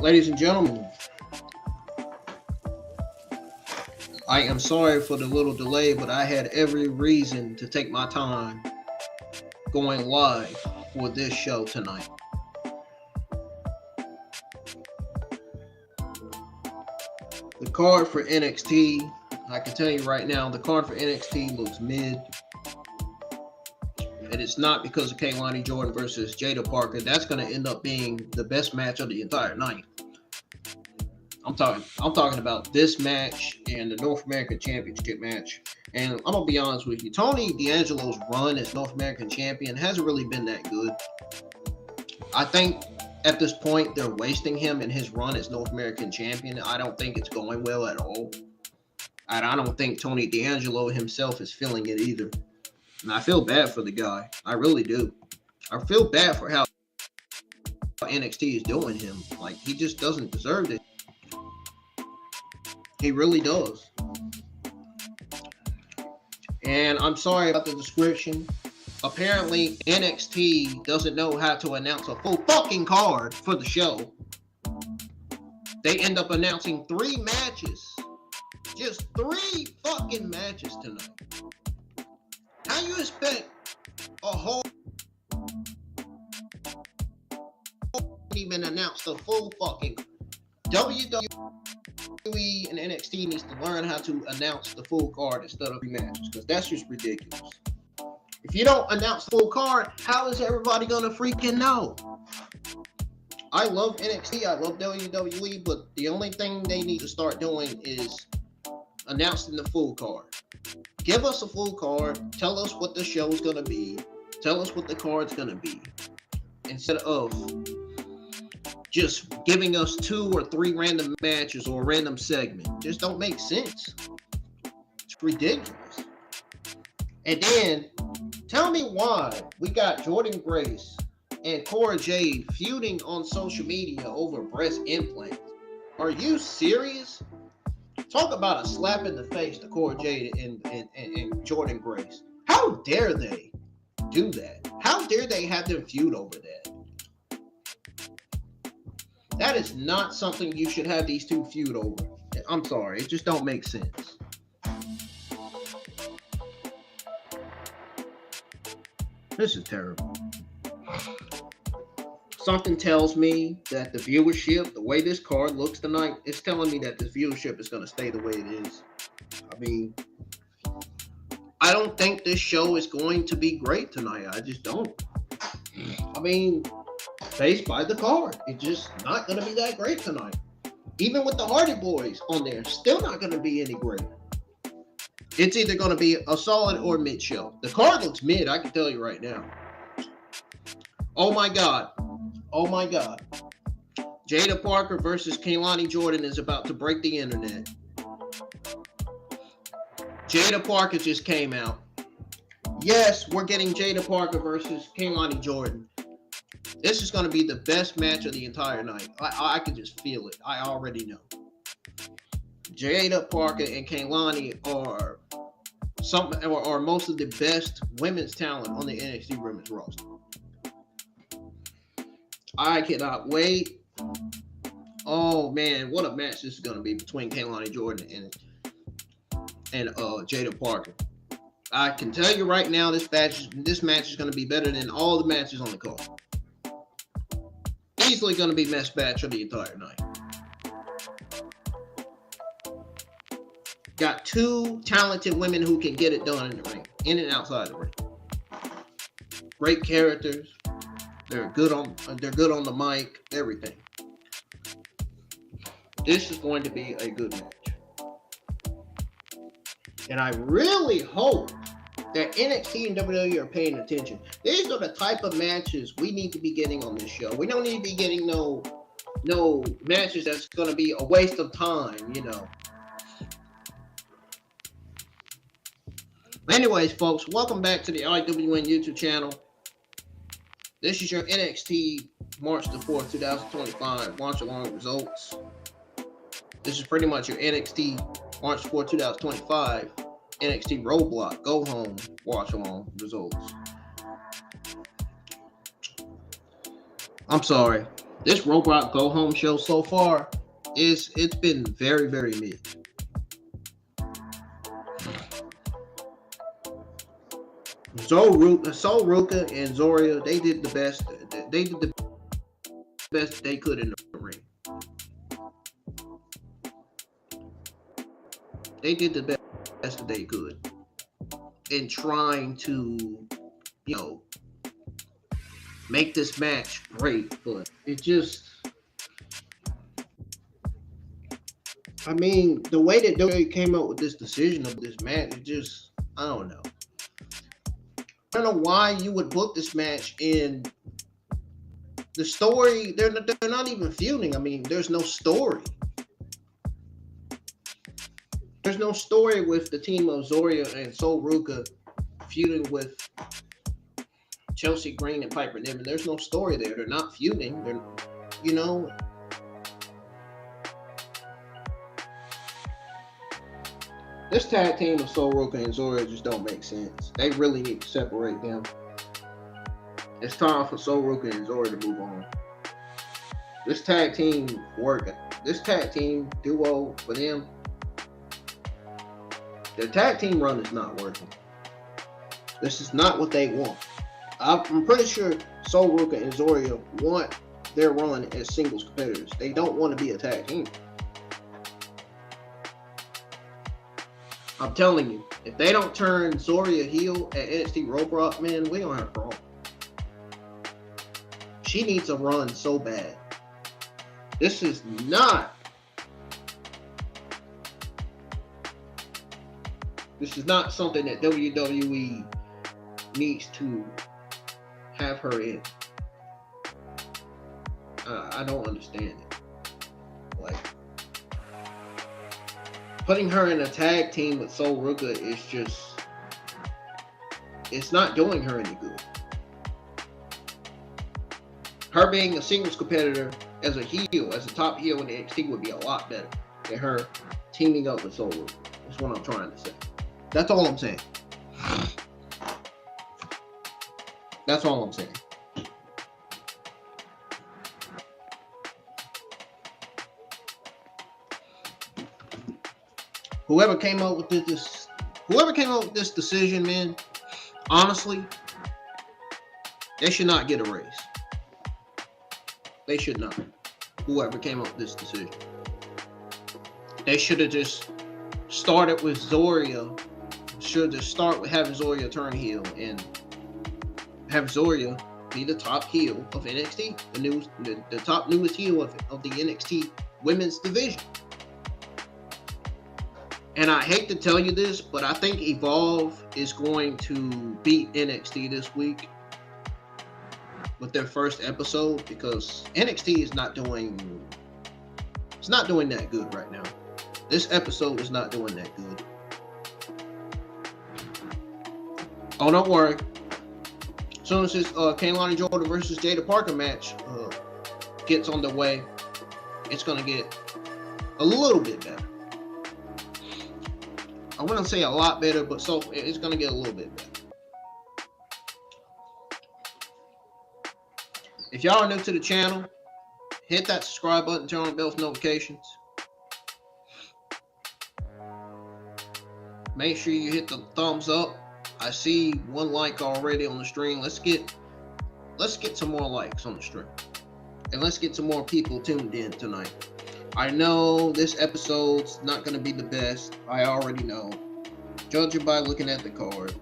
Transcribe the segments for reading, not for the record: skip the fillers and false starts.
Ladies and gentlemen, I am sorry for the little delay, but I had every reason to take my time going live for this show tonight. The card for NXT, I can tell you right now, the card for NXT looks mid. And it's not because of Kelani Jordan versus Jaida Parker. That's going to end up being the best match of the entire night. I'm talking about this match and the North American Championship match. And I'm going to be honest with you. Tony D'Angelo's run as North American Champion hasn't really been that good. I think at this point they're wasting him in his run as North American Champion. I don't think it's going well at all. And I don't think Tony D'Angelo himself is feeling it either. And I feel bad for the guy. I really do. I feel bad for how NXT is doing him. Like, he just doesn't deserve it. He really does. And I'm sorry about the description. Apparently, NXT doesn't know how to announce a full fucking card for the show. They end up announcing 3 matches. Just 3 fucking matches tonight. How you expect a whole even announce the full fucking WWE and NXT needs to learn how to announce the full card instead of 3 matches, because that's just ridiculous. If you don't announce the full card, how is everybody gonna freaking know? I love NXT, I love WWE, but the only thing they need to start doing is announcing the full card. Give us a full card. Tell us what the show's going to be. Tell us what the card's going to be. Instead of just giving us 2 or 3 random matches or a random segment. Just don't make sense. It's ridiculous. And then, tell me why we got Jordynne Grace and Cora Jade feuding on social media over breast implants. Are you serious? Talk about a slap in the face to Cora Jade and Jordynne Grace. How dare they do that? How dare they have them feud over that? That is not something you should have these two feud over. I'm sorry, it just don't make sense. This is terrible. Something tells me that the viewership, the way this card looks tonight, it's telling me that this viewership is going to stay the way it is. I mean, I don't think this show is going to be great tonight. I just don't. I mean, based by the card, it's just not going to be that great tonight. Even with the Hardy Boys on there, still not going to be any great. It's either going to be a solid or mid show. The card looks mid, I can tell you right now. Oh my God. Oh my God. Jaida Parker versus Kelani Jordan is about to break the internet. Jaida Parker just came out. Yes, we're getting Jaida Parker versus Kelani Jordan. This is going to be the best match of the entire night. I can just feel it. I already know. Jaida, Parker, and Kelani are most of the best women's talent on the NXT women's roster. I cannot wait. Oh man, what a match this is gonna be between Kelani Jordan and Jaida Parker. I can tell you right now, this match is gonna be better than all the matches on the card. Easily gonna be best match of the entire night. Got two talented women who can get it done in the ring, in and outside the ring. Great characters. They're good on the mic, everything. This is going to be a good match. And I really hope that NXT and WWE are paying attention. These are the type of matches we need to be getting on this show. We don't need to be getting no matches that's going to be a waste of time, you know. Anyways, folks, welcome back to the IWN YouTube channel. This is your NXT March the 4th, 2025 watch along results. This is pretty much your NXT March 4th, 2025 NXT RoadBlock Go Home watch along results. I'm sorry. This RoadBlock Go Home show so far it's been very, very mid. Sol Ruca and Zaria, they did the best. They did the best they could in the ring. They did the best that they could in trying to, you know, make this match great. But it just, I mean, the way that WWE came up with this decision of this match, it just, I don't know. I don't know why you would book this match in the story. They're not even feuding. I mean, there's no story. There's no story with the team of Zaria and Sol Ruca feuding with Chelsea Green and Piper Niven. There's no story there. They're not feuding. They're, you know. This tag team of Sol Ruca and Zaria just don't make sense. They really need to separate them. It's time for Sol Ruca and Zaria to move on. This tag team duo for them, their tag team run is not working. This is not what they want. I'm pretty sure Sol Ruca and Zaria want their run as singles competitors. They don't want to be a tag team. I'm telling you, if they don't turn Zaria heel at NXT RoadBlock, man, we don't have a problem. She needs a run so bad. This is not something that WWE needs to have her in. I don't understand it. Like, putting her in a tag team with Sol Ruca is just, it's not doing her any good. Her being a singles competitor as a heel, as a top heel in the NXT would be a lot better than her teaming up with Sol Ruca. That's what I'm trying to say. That's all I'm saying. That's all I'm saying. Whoever came up with this decision, man, honestly, they should not get a raise. They should not. Whoever came up with this decision. They should have just started with Zaria. Should just start with having Zaria turn heel and have Zaria be the top heel of NXT, the top newest heel of the NXT women's division. And I hate to tell you this, but I think Evolve is going to beat NXT this week with their first episode, because NXT is not doing that good right now. This episode is not doing that good. Oh, don't worry. As soon as this Kelani Jordan versus Jaida Parker match gets on the way, it's gonna get a little bit better. I wouldn't say a lot better, but so it's gonna get a little bit better. If y'all are new to the channel, hit that subscribe button, turn on the bell for notifications. Make sure you hit the thumbs up. I see 1 like already on the stream. Let's get some more likes on the stream. And let's get some more people tuned in tonight. I know this episode's not going to be the best. I already know. Judging by looking at the card.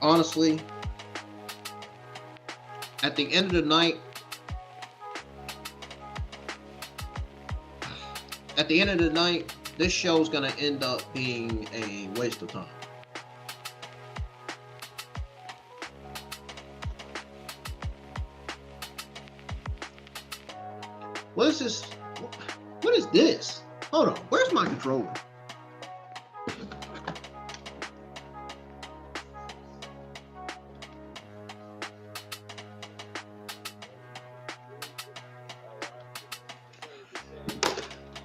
Honestly, at the end of the night, this show's going to end up being a waste of time. What is this? What is this? Hold on. Where's my controller?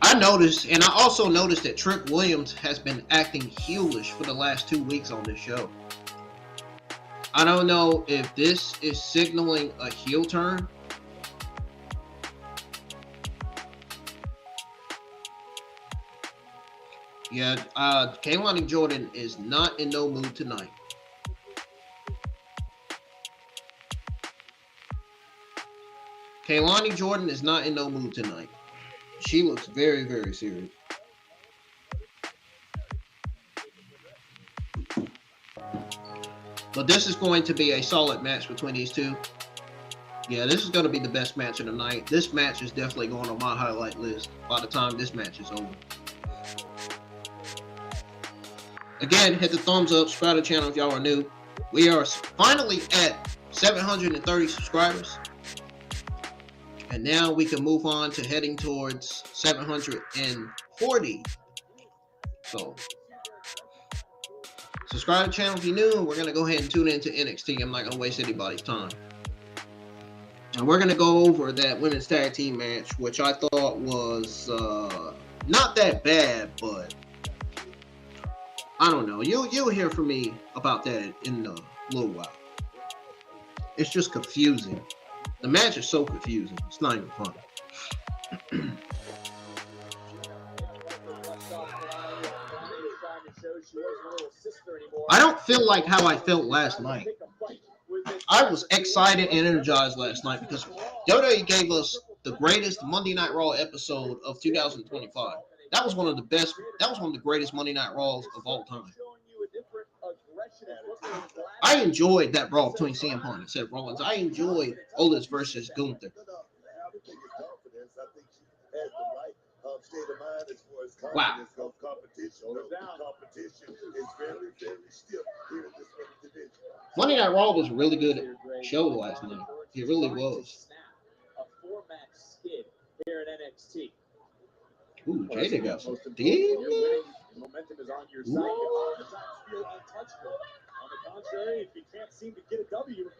I noticed, and I also noticed that Trick Williams has been acting heelish for the last 2 weeks on this show. I don't know if this is signaling a heel turn. Yeah, Kelani Jordan is not in no mood tonight. Kelani Jordan is not in no mood tonight. She looks very, very serious. But this is going to be a solid match between these two. Yeah, this is going to be the best match of the night. This match is definitely going on my highlight list by the time this match is over. Again, hit the thumbs up, subscribe to the channel if y'all are new. We are finally at 730 subscribers. And now we can move on to heading towards 740. So, subscribe to the channel if you're new, and we're going to go ahead and tune into NXT. I'm not going to waste anybody's time. And we're going to go over that women's tag team match, which I thought was not that bad, but I don't know. You'll hear from me about that in a little while. It's just confusing. The match is so confusing. It's not even fun. I don't feel like how I felt last night. I was excited and energized last night because WWE gave us the greatest Monday Night Raw episode of 2025. That was one of the best. That was one of the greatest Monday Night Raws of all time. I enjoyed that Raw between CM Punk and Seth Rollins. I enjoyed Otis versus Gunther. Wow. Monday Night Raw was a really good show last night. It really was. Ooh, Jaida got some deep. Momentum is on your side. Feel untouchable. On the contrary, if you can't seem to get a W,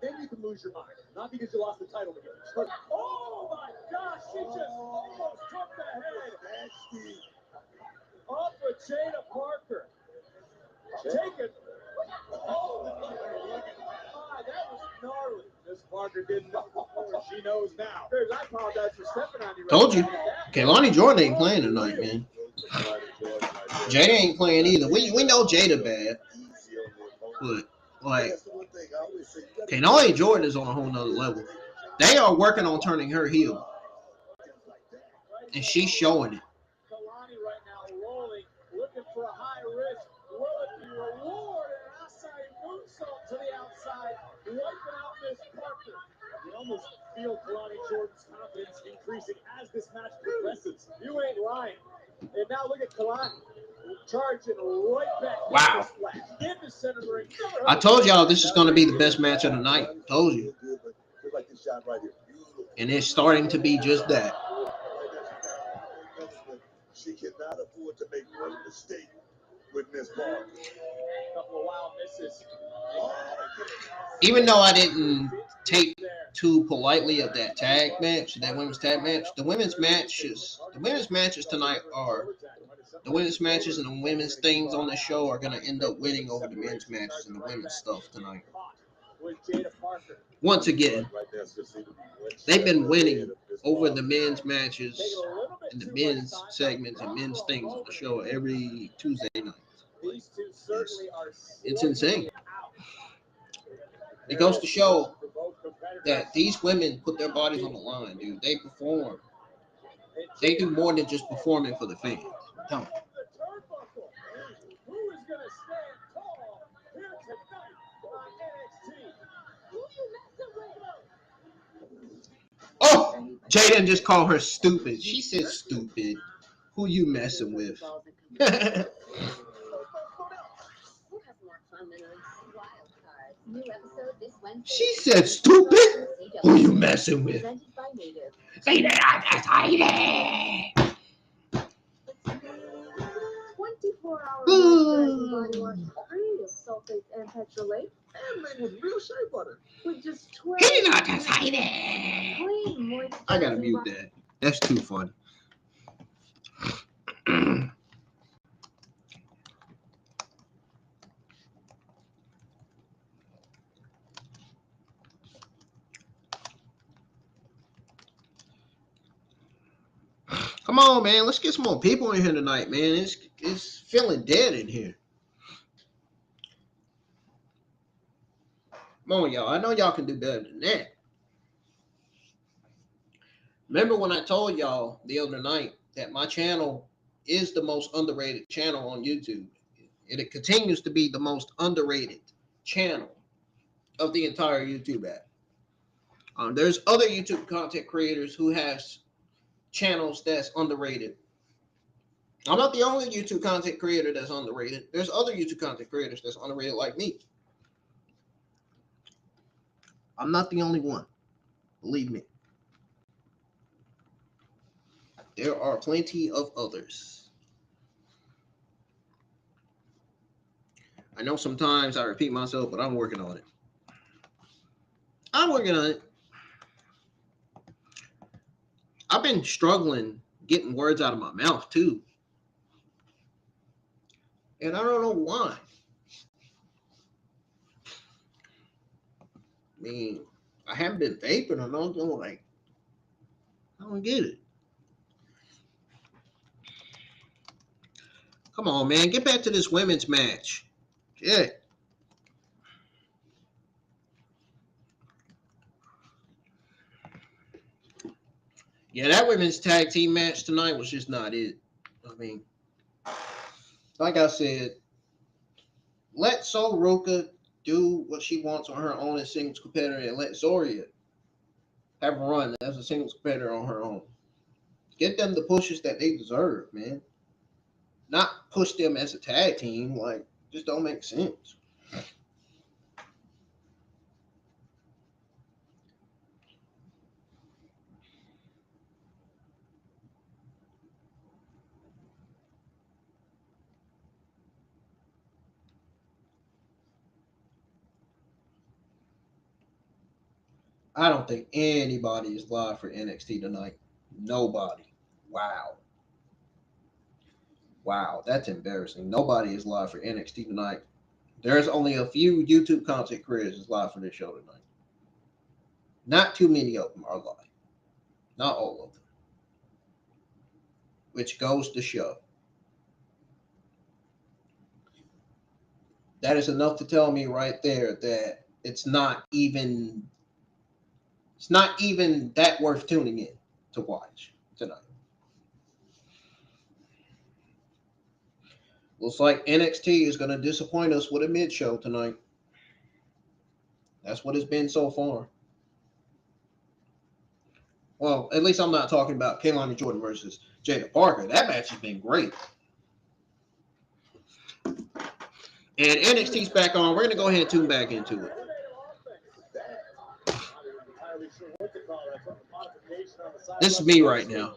then you can lose your mind. Not because you lost the title, but oh my gosh, she just almost took the head. Off with Jaida Parker. Take it. Oh, that was gnarly. Miss Parker didn't know. She knows now. I apologize for stepping on you. Told you. Kelani Jordan ain't playing tonight, man. Jaida ain't playing either. We know Jaida bad. But, like, Kelani Jordan is on a whole nother level. They are working on turning her heel. And she's showing it. Kelani right now rolling, looking for a high risk. Will it be reward? And outside moonsault to the outside, wiping out Miss Parker. You almost feel Kelani Jordan's confidence increasing as this match progresses. You ain't lying. And now look at Kelani charging right back. Wow. Into center ring. I told y'all this is going to be the best match of the night. Told you. And it's starting to be just that. She cannot afford to make one mistake with Miss Parker. Couple of wild misses. Even though I didn't take too politely of that tag match, that women's tag match. The women's matches tonight are the women's matches and the women's things on the show are gonna end up winning over the men's matches and the women's stuff tonight. Once again, they've been winning over the men's matches and the men's segments and men's things on the show every Tuesday night. It's insane. It goes to show that these women put their bodies on the line, dude. They perform. They do more than just performing for the fans. Don't. Oh, Jaida just called her stupid. She said stupid. Who you messing with? She said stupid. Who you messing with? Say that, that's Heidi. 24 hour body wash free of sulfates and petrolate and made with real shea butter with just 12. He's not just Heidi. I gotta mute that. That's too fun. Come on, man. Let's get some more people in here tonight, man. It's feeling dead in here. Come on, y'all. I know y'all can do better than that. Remember when I told y'all the other night that my channel is the most underrated channel on YouTube? It continues to be the most underrated channel of the entire YouTube app. There's other YouTube content creators who have channels that's underrated. I'm not the only YouTube content creator that's underrated. There's other YouTube content creators that's underrated like me. I'm not the only one. Believe me. There are plenty of others. I know sometimes I repeat myself, but I'm working on it. I've been struggling getting words out of my mouth too. And I don't know why. I mean, I haven't been vaping or nothing. Like, I don't get it. Come on, man. Get back to this women's match. Shit. Yeah, that women's tag team match tonight was just not it. I mean, like I said, let Sol Ruca do what she wants on her own as singles competitor and let Zaria have a run as a singles competitor on her own. Get them the pushes that they deserve, man. Not push them as a tag team. Like, just don't make sense. I don't think anybody is live for NXT tonight. Nobody. Wow, that's embarrassing. Nobody is live for NXT tonight. There's only a few YouTube content creators that's live for this show tonight. Not too many of them are live. Not all of them. Which goes to show. That is enough to tell me right there that it's not even that worth tuning in to watch tonight. Looks like NXT is going to disappoint us with a mid-show tonight. That's what it's been so far. Well, at least I'm not talking about Kelani Jordan versus Jaida Parker. That match has been great. And NXT's back on. We're going to go ahead and tune back into it. This is me right now.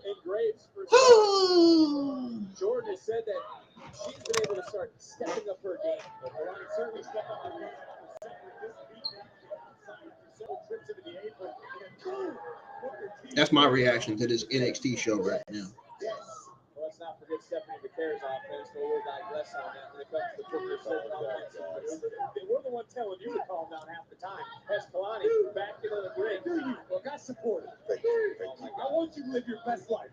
Jordan has said that she's been able to start stepping up her game. Certainly step up her game. Several trips into the apron. That's my reaction to this NXT show right now. Yes. Well, let's not forget Stephanie McCare's offense, but we'll digress on that when it comes to the Booker Silk offense. We're the one telling you to calm down half the time. As Kelani back into the ring. Look, I support it. I want you to live your best life.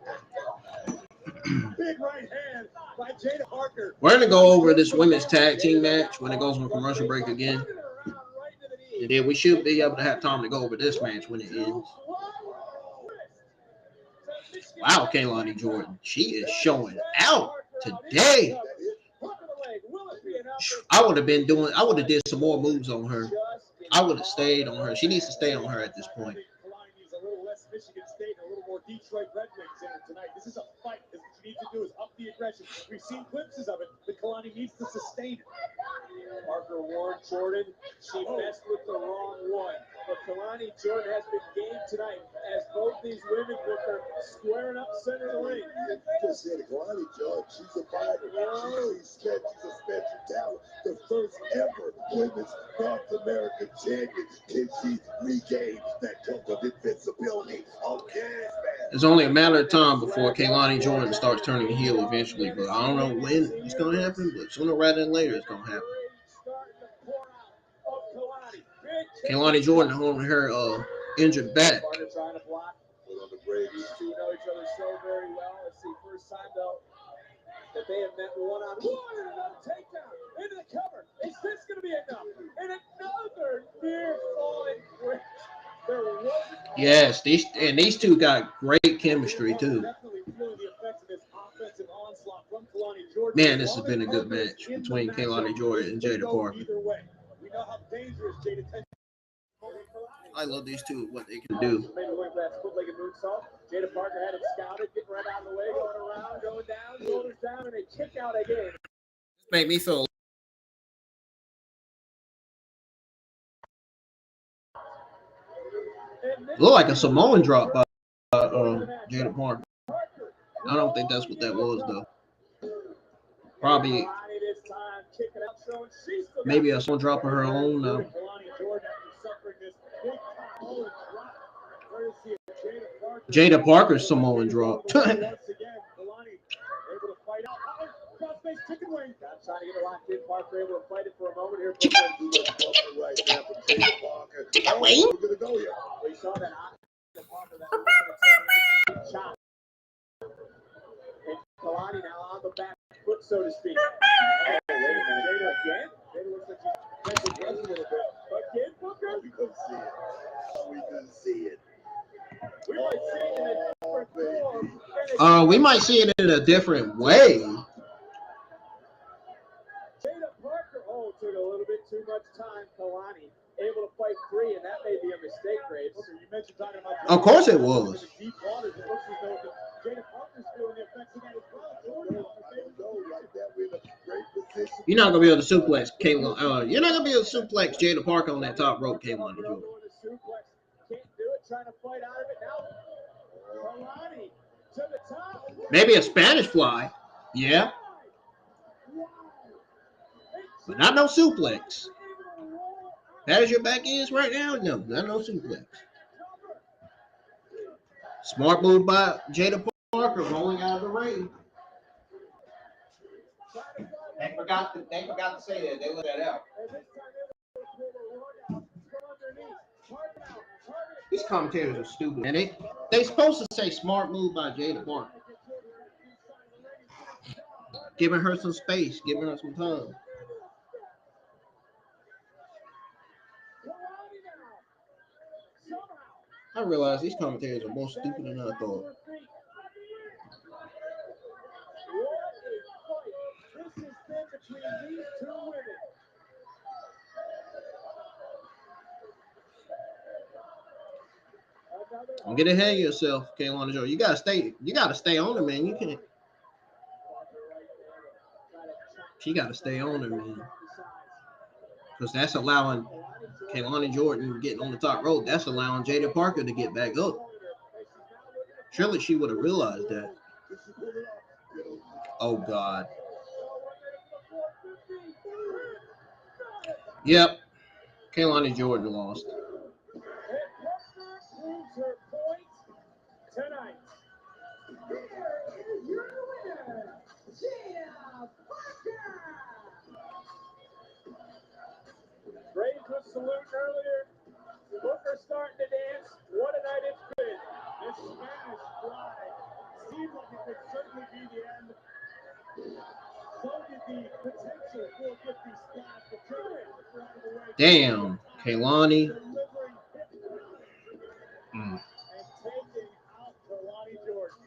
Big right hand by Jaida Parker. We're going to go over this women's tag team match when it goes on commercial break again. And then we should be able to have time to go over this match when it ends. Wow, Kelani Jordan. She is showing out today. I would have did some more moves on her. I would have stayed on her. She needs to stay on her at this point. Michigan State and a little more Detroit Red Wings in it tonight. This is a fight. What you need to do is up the aggression. We've seen glimpses of it, but Kelani needs to sustain it. Parker warned Jordan. She messed with the wrong one. But Kelani Jordan has been game tonight as both these women with her squaring up center of the ring. Just said Kelani Jordan, she's a fighter. She's a special talent. The first ever women's North American champion. Can she regain that cloak of invincibility? Oh, yes, man. It's only a matter of time before Kelani Jordan starts turning heel eventually, but I don't know when it's going to happen, but sooner rather than later it's going to happen. Kelani Jordan holding her injured back. Trying to block. These two know each other so very well. Let's see, first time though that they have met one-on-one and another takedown into the cover. Is this going to be enough? And another near falling bridge. There wasn't. Yes, these two got great chemistry too. Definitely feeling the effects of this offensive onslaught from Kelani Jordan. Man, this has been a good match between Kelani Jordan and Jaida Parker. Either way, we know how dangerous Jaida tends. I love these two, what they can do. Maybe looking for that split-legged moonsault. Jaida Parker had it scouted, getting right out of the way, going around, going down, shoulders down, and a kick out again. Make me feel. Look like a Samoan drop by Jaida Parker. I don't think that's what that was though. Probably maybe a Samoan drop of her own. Jaida Parker's Samoan drop. Chicken wing. Kelani now on the back foot, so to speak. Oh, wait a minute. Jaida again? Jaida looks like she's a little bit. Again, Booker? We can see it. We can see it. We might see it in a different form. We might see it in a different way. Jaida Parker, took a little bit too much time. Kelani able to fight free, and that may be a mistake, Graves. Okay, you mentioned talking about Of course it was. deep waters. It looks as though Jaida Parker's feeling the effects of that as well. You're not gonna be able to suplex Kelani. You're not gonna be able to suplex Jaida Parker on that top rope, Kelani Jordan. Can't do it. Trying to fight out of it now. Kelani to the top. Maybe a Spanish fly. Yeah. But not no suplex. That is your back is right now? No, not no suplex. Smart move by Jaida Parker rolling out of the ring. They forgot to say that. They let that out. These commentators are stupid. And they supposed to say smart move by Jaida Parker. Giving her some space, giving her some time. I realize these commentators are more stupid than I thought. Don't get ahead of yourself, Kelani Jordan. You gotta stay on her, man. You can't. She gotta stay on her, man. Because that's allowing Kelani Jordan getting on the top rope. That's allowing Jaida Parker to get back up. Surely she would have realized that. Oh, God. Yep. Kelani Jordan lost. is your winner, Jaida Parker. Great salute earlier. Booker starting to dance. What a night it's been. This Spanish fly seemed like it could certainly be the end. So did the potential 450 splash, but Jaida Parker out of the way. Damn, Kelani. Delivering and taking out Kelani Jordan.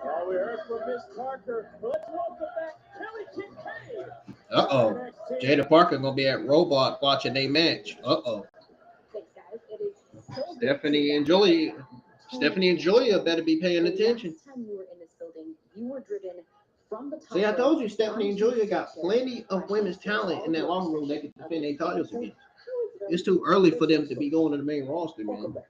Well, we heard from Miss Parker. Let's welcome back Kelly Kincaid. Uh-oh. Jaida Parker gonna be at RoadBlock watching their match. Uh-oh. Thanks, guys. It is so good Stephanie and to be back. Julia. Stephanie and Julia better be paying attention. Last time you were in this building, you were driven from the top. See, I told you rope Stephanie and onto Julia the got stage. plenty of women's talent in that locker room they can defend their titles So, against. how is it It's too early for them to be going to the main roster, Welcome man. back.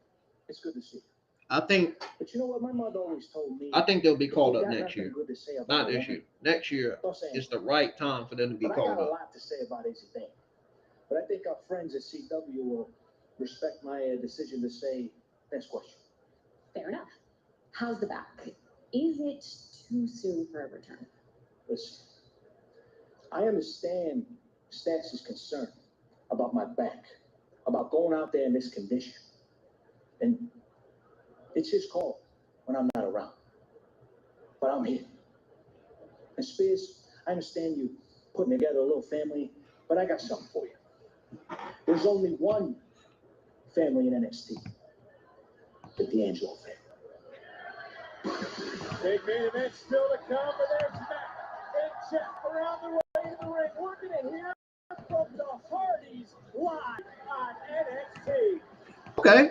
It's good to see you. I think But you know what? My mother always told me. they'll be if called you up got next nothing year. good to say about Not a this woman, year. Next year don't say is anything. the right time for them to be But I called got a up. lot to say about Izzy Vane. But I think our friends at CW will respect my decision to say next question. Fair enough. How's the back? Is it too soon for a return? Listen, I understand Stats is concerned about my back, about going out there in this condition. And it's his call when I'm not around. But I'm here. And Spears, I understand you putting together a little family, but I got something for you. There's only one family in NXT, the D'Angelo family. Big main event still to come, but there's Matt and Jeff around the way in the ring. We're going to hear from the Hardys live on NXT. Okay.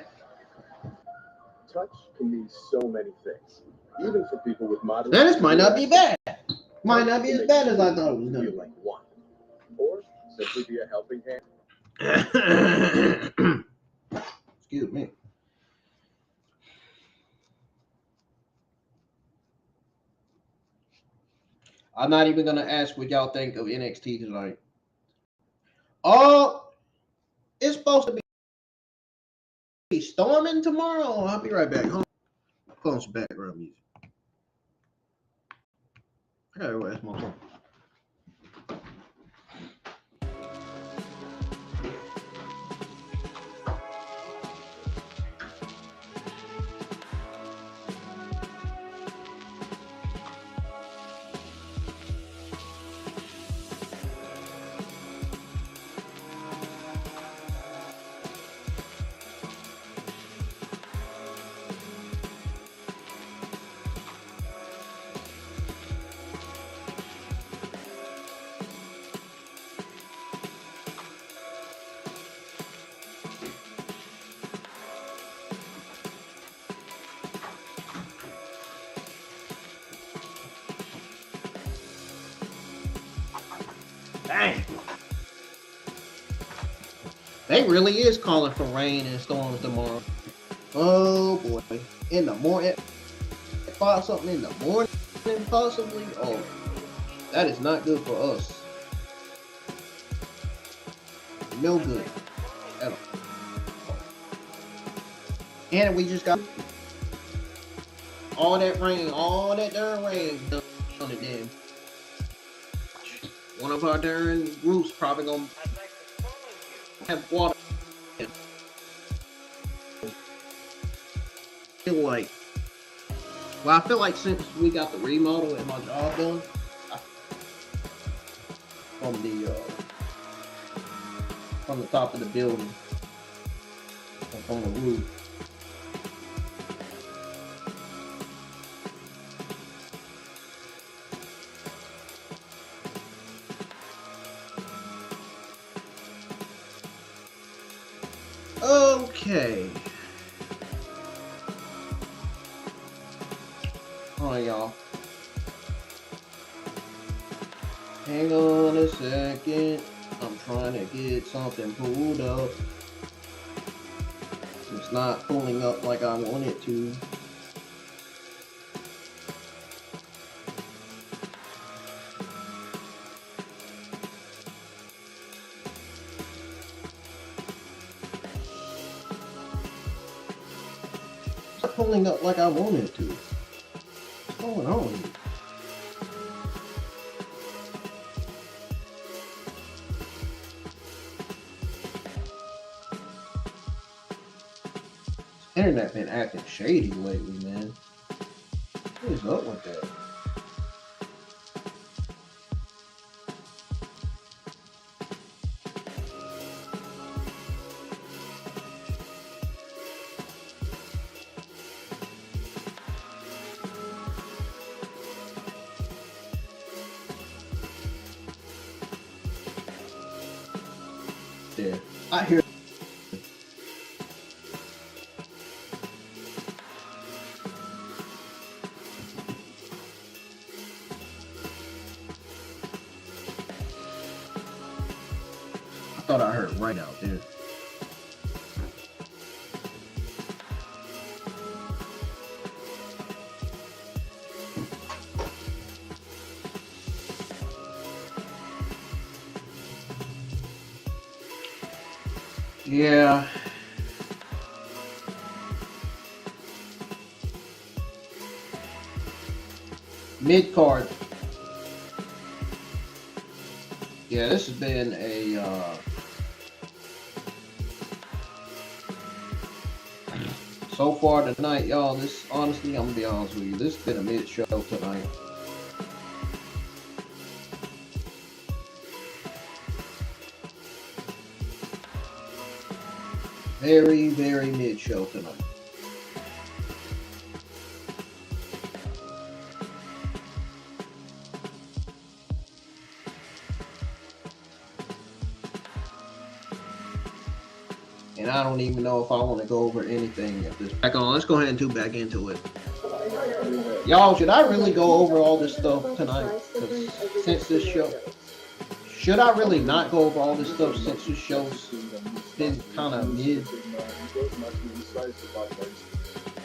Touch can mean so many things, even for people with moderate. Now, this might not be bad. Might not be as bad as I thought it was Feel gonna like one, or simply be a helping hand. be. Excuse me. I'm not even gonna ask what y'all think of NXT tonight. Oh, it's supposed to be storming tomorrow. I'll be right back. Hold on. Put on some background music. I gotta go ask my phone. Dang. They really is calling for rain and storms tomorrow. Oh boy. In the morning, something in the morning possibly. Oh, that is not good for us. No good at all. And we just got all that rain, all that darn rain done it then. One of our darn roofs probably gonna have water. I feel like since we got the remodel and my job done, from the top of the building, from the roof. Okay. Alright, y'all. Hang on a second. I'm trying to get something pulled up. It's not pulling up like I want it to. not pulling up like I wanted to. What's going on here? Internet been acting shady lately, man. What is up with that? Yeah, I hear. I thought I heard right out there. Yeah. Mid card. Yeah, this has been a so far tonight, y'all. This honestly, I'm gonna be honest with you. This has been a mid show tonight. Very, very mid show tonight. And I don't even know if I want to go over anything at this. Back on. Let's go ahead and tune back into it. Y'all, should I really go over all this stuff tonight? Since this show, should I really not go over all this stuff since this show's been kind of mid?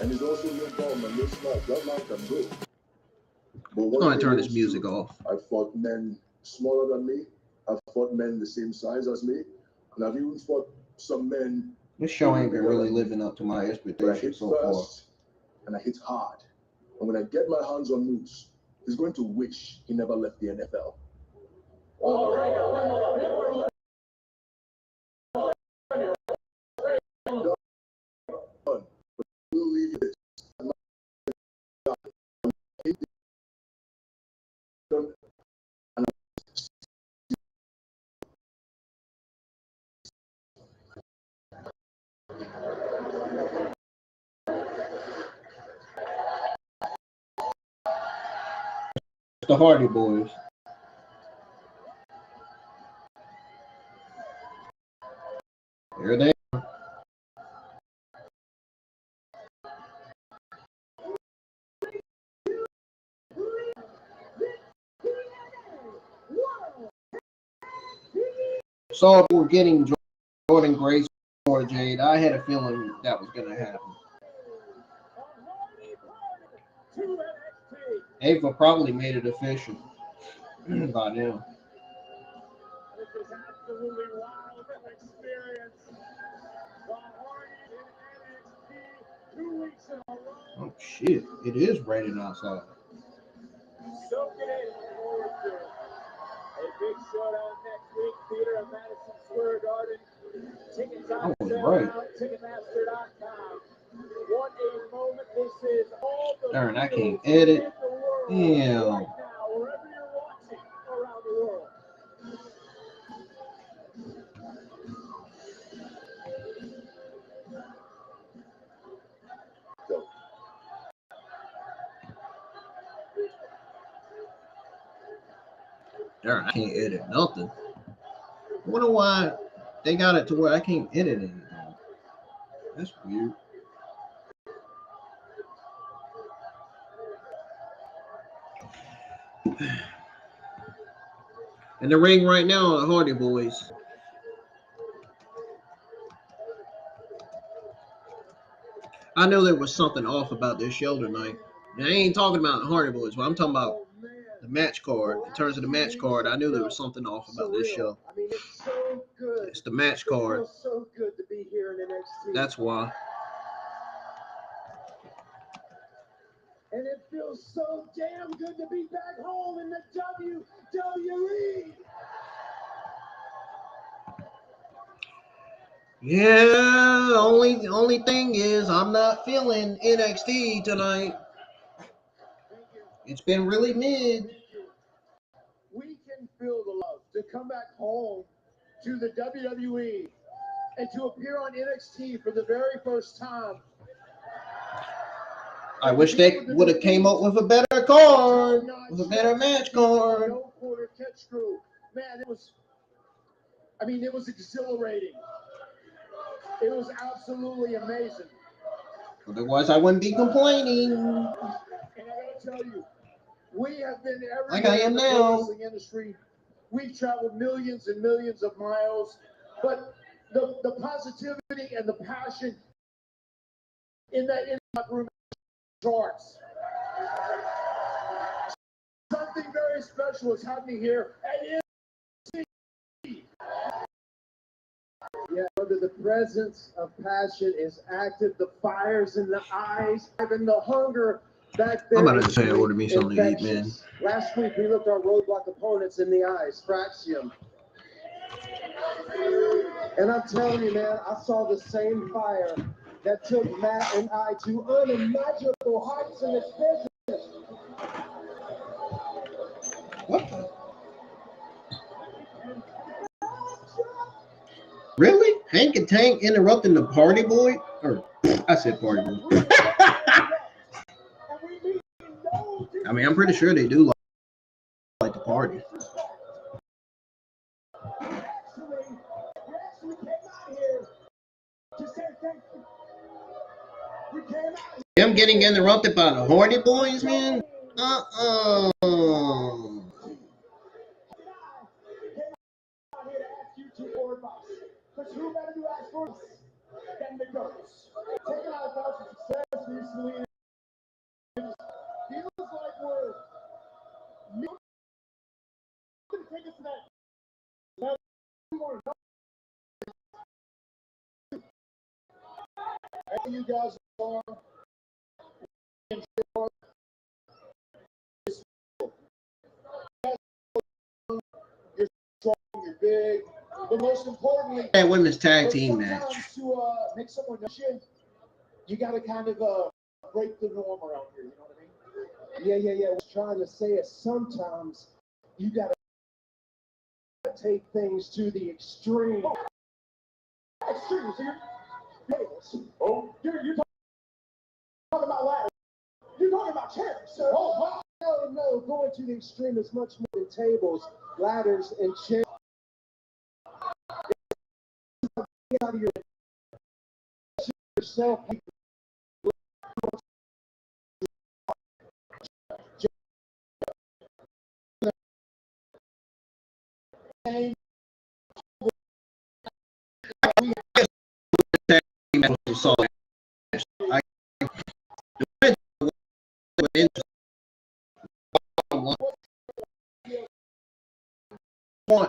And he's also no problem and no slack. That man can go. I'm going to turn this music off. I've fought men smaller than me. I've fought men the same size as me. And I've even fought some men. This show ain't been really living up to my expectations so far. And I hit hard. And when I get my hands on Moose, he's going to wish he never left the NFL. We'll leave it. The Hardy Boys. Here they are. So we're getting Jordan Grace or Jade. I had a feeling that was going to happen. Ava probably made it official by now. This is absolutely wild experience. The Hardys in NXT 2 weeks in a row. Oh shit! It is raining outside. Soaking it forward to a big showdown next week. Theater of Madison Square Garden. Tickets on sale now. Ticketmaster.com. What a moment this is. All the darn, I can't edit. Yeah. Right now, wherever you're watching around the world. Darn, I can't edit nothing. I wonder why they got it to where I can't edit anything. That's weird. In the ring right now are the Hardy Boys. I know there was something off about this show tonight. Now, I ain't talking about the Hardy Boys, but I'm talking about the match card. In terms of the match card, I knew there was something off about this show. I mean, it's so good. It's the match card. It feels so good to be here in NXT. That's why. And it feels so damn good to be back home in the WWE. Yeah, only thing is I'm not feeling NXT tonight. It's been really mid. We can feel the love to come back home to the WWE and to appear on NXT for the very first time. I wish they would have came up with a better card, with a better match card. No quarter catch screw. Man, it was exhilarating. It was absolutely amazing. Otherwise, I wouldn't be complaining. And I gotta tell you, we have been everywhere Like I am in the now. wrestling industry. We've traveled millions and millions of miles, but the positivity and the passion in that room charts. Something very special is happening here at NXT. Yeah, brother, the presence of passion is active. The fires in the eyes, and the hunger back there. I'm about to say I ordered me something to eat, man. Last week we looked our RoadBlock opponents in the eyes, Fraxium. And I'm telling you, man, I saw the same fire that took Matt and I to unimaginable heights in this business. What the? Really? Hank and Tank interrupting the party boy? Or I said party boy. I mean, I'm pretty sure they do like the party. Them getting interrupted by the Hardy Boys, man? Because who better to ask for us than the goats? Taking out a bunch of success recently. Feels like we're going to take us to that level. Hey, you guys are you're strong, you're big. But most importantly, that women's tag team match. To make someone know you got to kind of break the norm around here. You know what I mean? Yeah. I was trying to say is sometimes you got to take things to the extreme. Extreme. So you're talking about ladders. You're talking about chairs. So, no. Going to the extreme is much more than tables, ladders, and chairs. Out of yourself.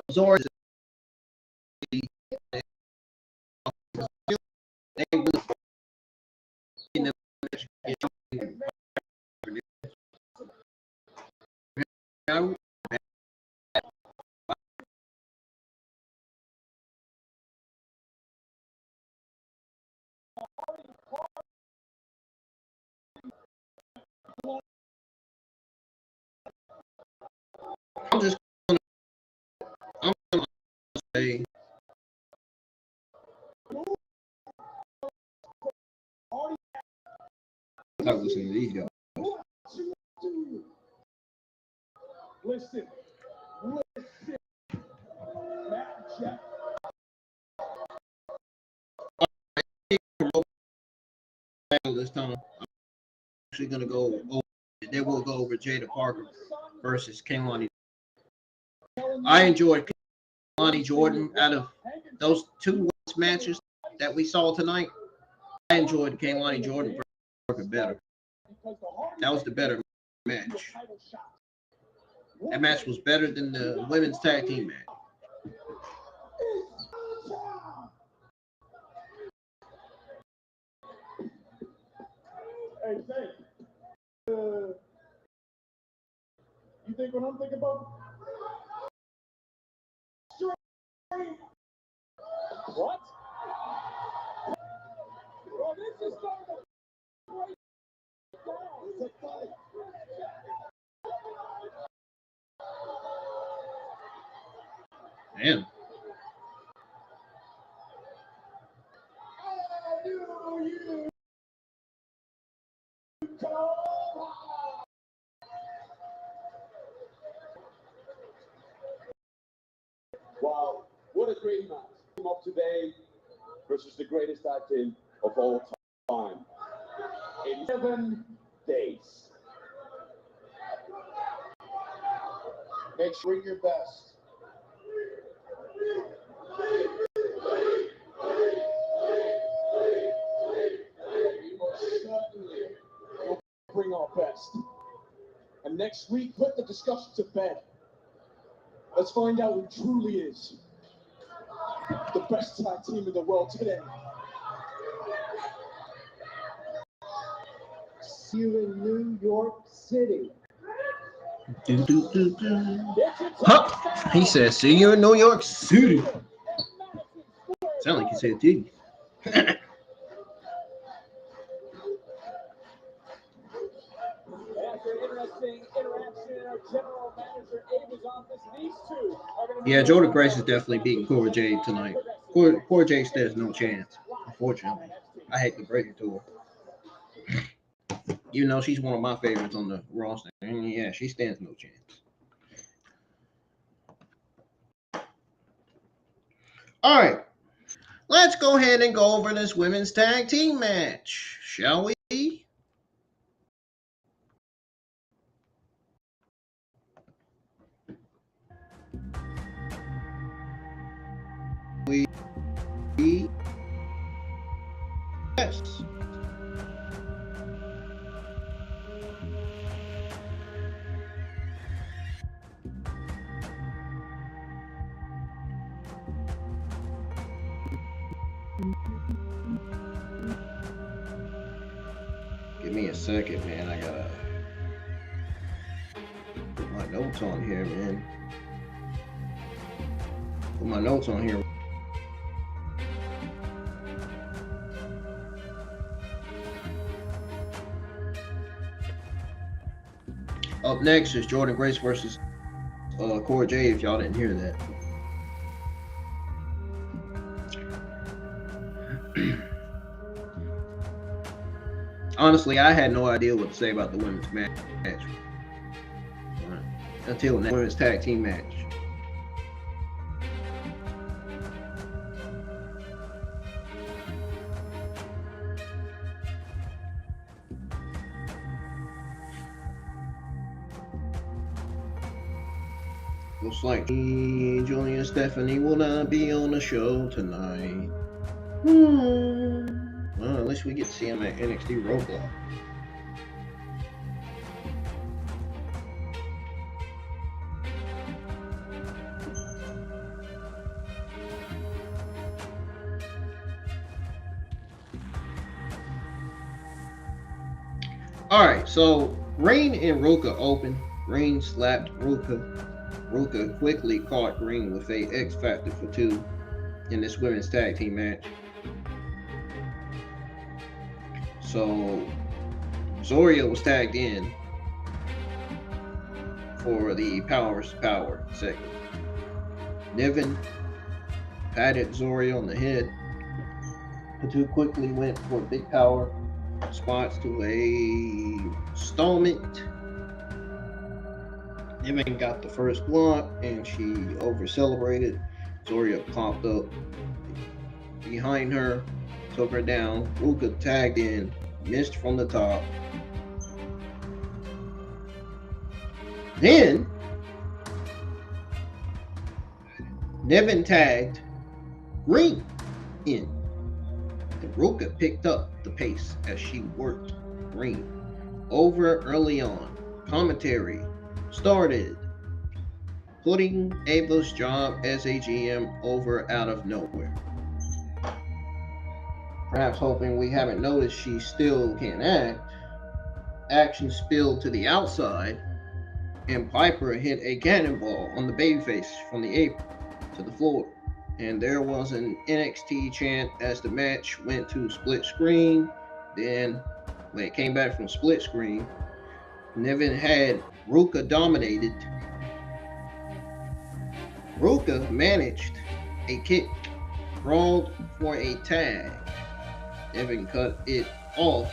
Zora I'm gonna say I'm not listening to these guys. Listen. Matt Jeff. This time, I'm actually gonna go over. They will go over Jaida Parker versus Kelani. I enjoyed Kelani Jordan out of those two matches that we saw tonight. I enjoyed Kelani Jordan versus Parker better. That was the better match. That match was better than the women's tag team match. Hey, You think what I'm thinking about? What? Well, this is starting to break down. It's a fight. Man. Wow, what a great match. Came up today versus the greatest tag team of all time. In 7 days. Make sure you're your best. We most certainly will bring our best. And next week, put the discussion to bed. Let's find out who truly is the best tag team in the world today. See you in New York City. Huh? He said, see you in New York City. Sound like he said T. After an interesting interaction in our general manager Ava's office, these two are going to Yeah, Jordan Grace is definitely beating Cora Jade tonight. Cora Jade stands no chance, unfortunately. I hate to break it to her. Even though she's one of my favorites on the roster. And yeah, she stands no chance. All right. Let's go ahead and go over this women's tag team match, shall we? Yes. Give me a second, man. I gotta put my notes on here, man. Put my notes on here. Up next is Jordan Grace versus Cora Jade, if y'all didn't hear that. Honestly, I had no idea what to say about the women's match until the women's tag team match. Looks like Julie and Stephanie will not be on the show tonight. Well, at least we get to see them at NXT RoadBlock. Alright, so Rain and Ruca open. Rain slapped Ruca. Ruca quickly caught Rain with a X Factor for 2 in this women's tag team match. So Zaria was tagged in for the Power vs. Power segment. Niven patted Zaria on the head. The two quickly went for big power spots to a stalemate. Niven got the first block and she over celebrated. Zaria popped up behind her, took her down. Ruca tagged in, missed from the top. Then Niven tagged Green in. And Ruca picked up the pace as she worked Green over early on. Commentary started putting Ava's job as a GM over out of nowhere. Perhaps hoping we haven't noticed she still can act. action spilled to the outside, and Piper hit a cannonball on the babyface from the apron to the floor. And there was an NXT chant as the match went to split screen. Then, when it came back from split screen, Niven had Ruca dominated. Ruca managed a kick, crawled for a tag. Niven cut it off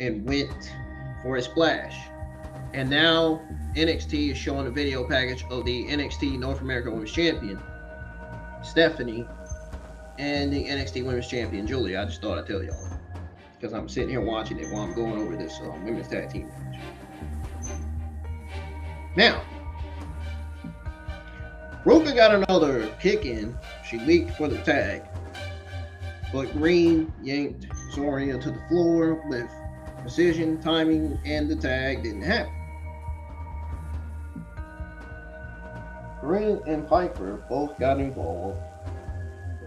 and went for a splash. And now NXT is showing a video package of the NXT North American Women's Champion, Stephanie, and the NXT Women's Champion, Julia. I just thought I'd tell y'all, because I'm sitting here watching it while I'm going over this women's tag team match. Now, Ruca got another kick in. She leaped for the tag, but Green yanked Zaria to the floor with precision, timing, and the tag didn't happen. Green and Piper both got involved.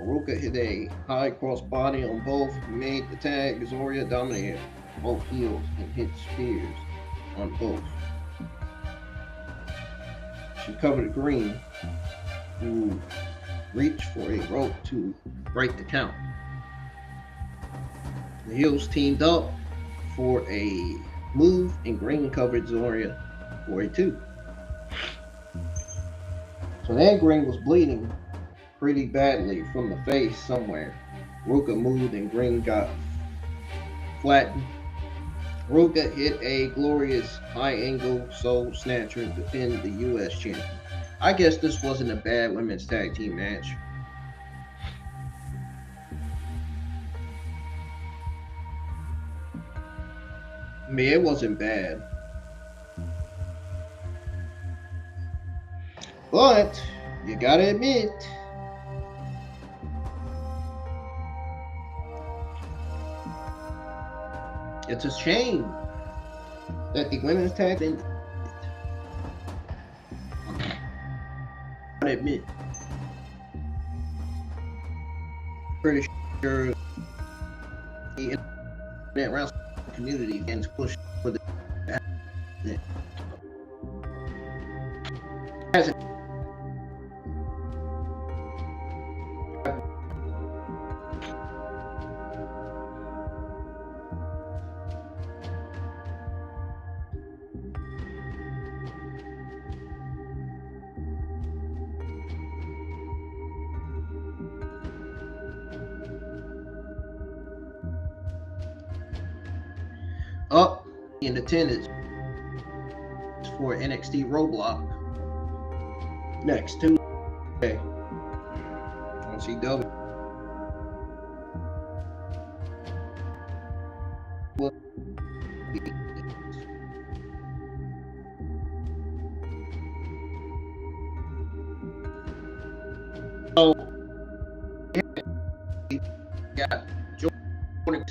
Ruca hit a high cross body on both, made the tag. Zaria dominated both heels and hit Spears on both. She covered Green, who reached for a rope to break the count. The heels teamed up for a move, and Green covered Zaria for a 2. So then Green was bleeding pretty badly from the face somewhere. Ruca moved and Green got flattened. Ruca hit a glorious high angle soul snatcher to pin the US champion. I guess this wasn't a bad women's tag team match. I mean, it wasn't bad. But you gotta admit, it's a shame that the women's tag team. I admit, pretty sure the internet wrestling community begins push for the hasn't. Up in attendance for NXT RoadBlock next Tuesday on CW. So, yeah, Jordan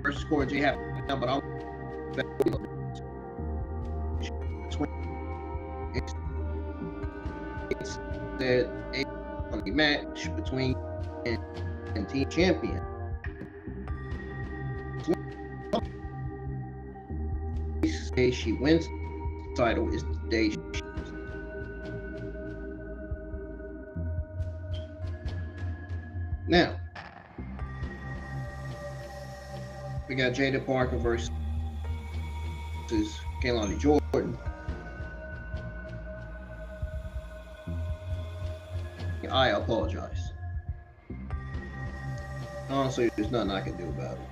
versus Corey J happened, but I'm it's that a match between and team champion. The day she wins the title is the day she now. We got Jaida Parker versus Kelani Jordan. I apologize. Honestly, there's nothing I can do about it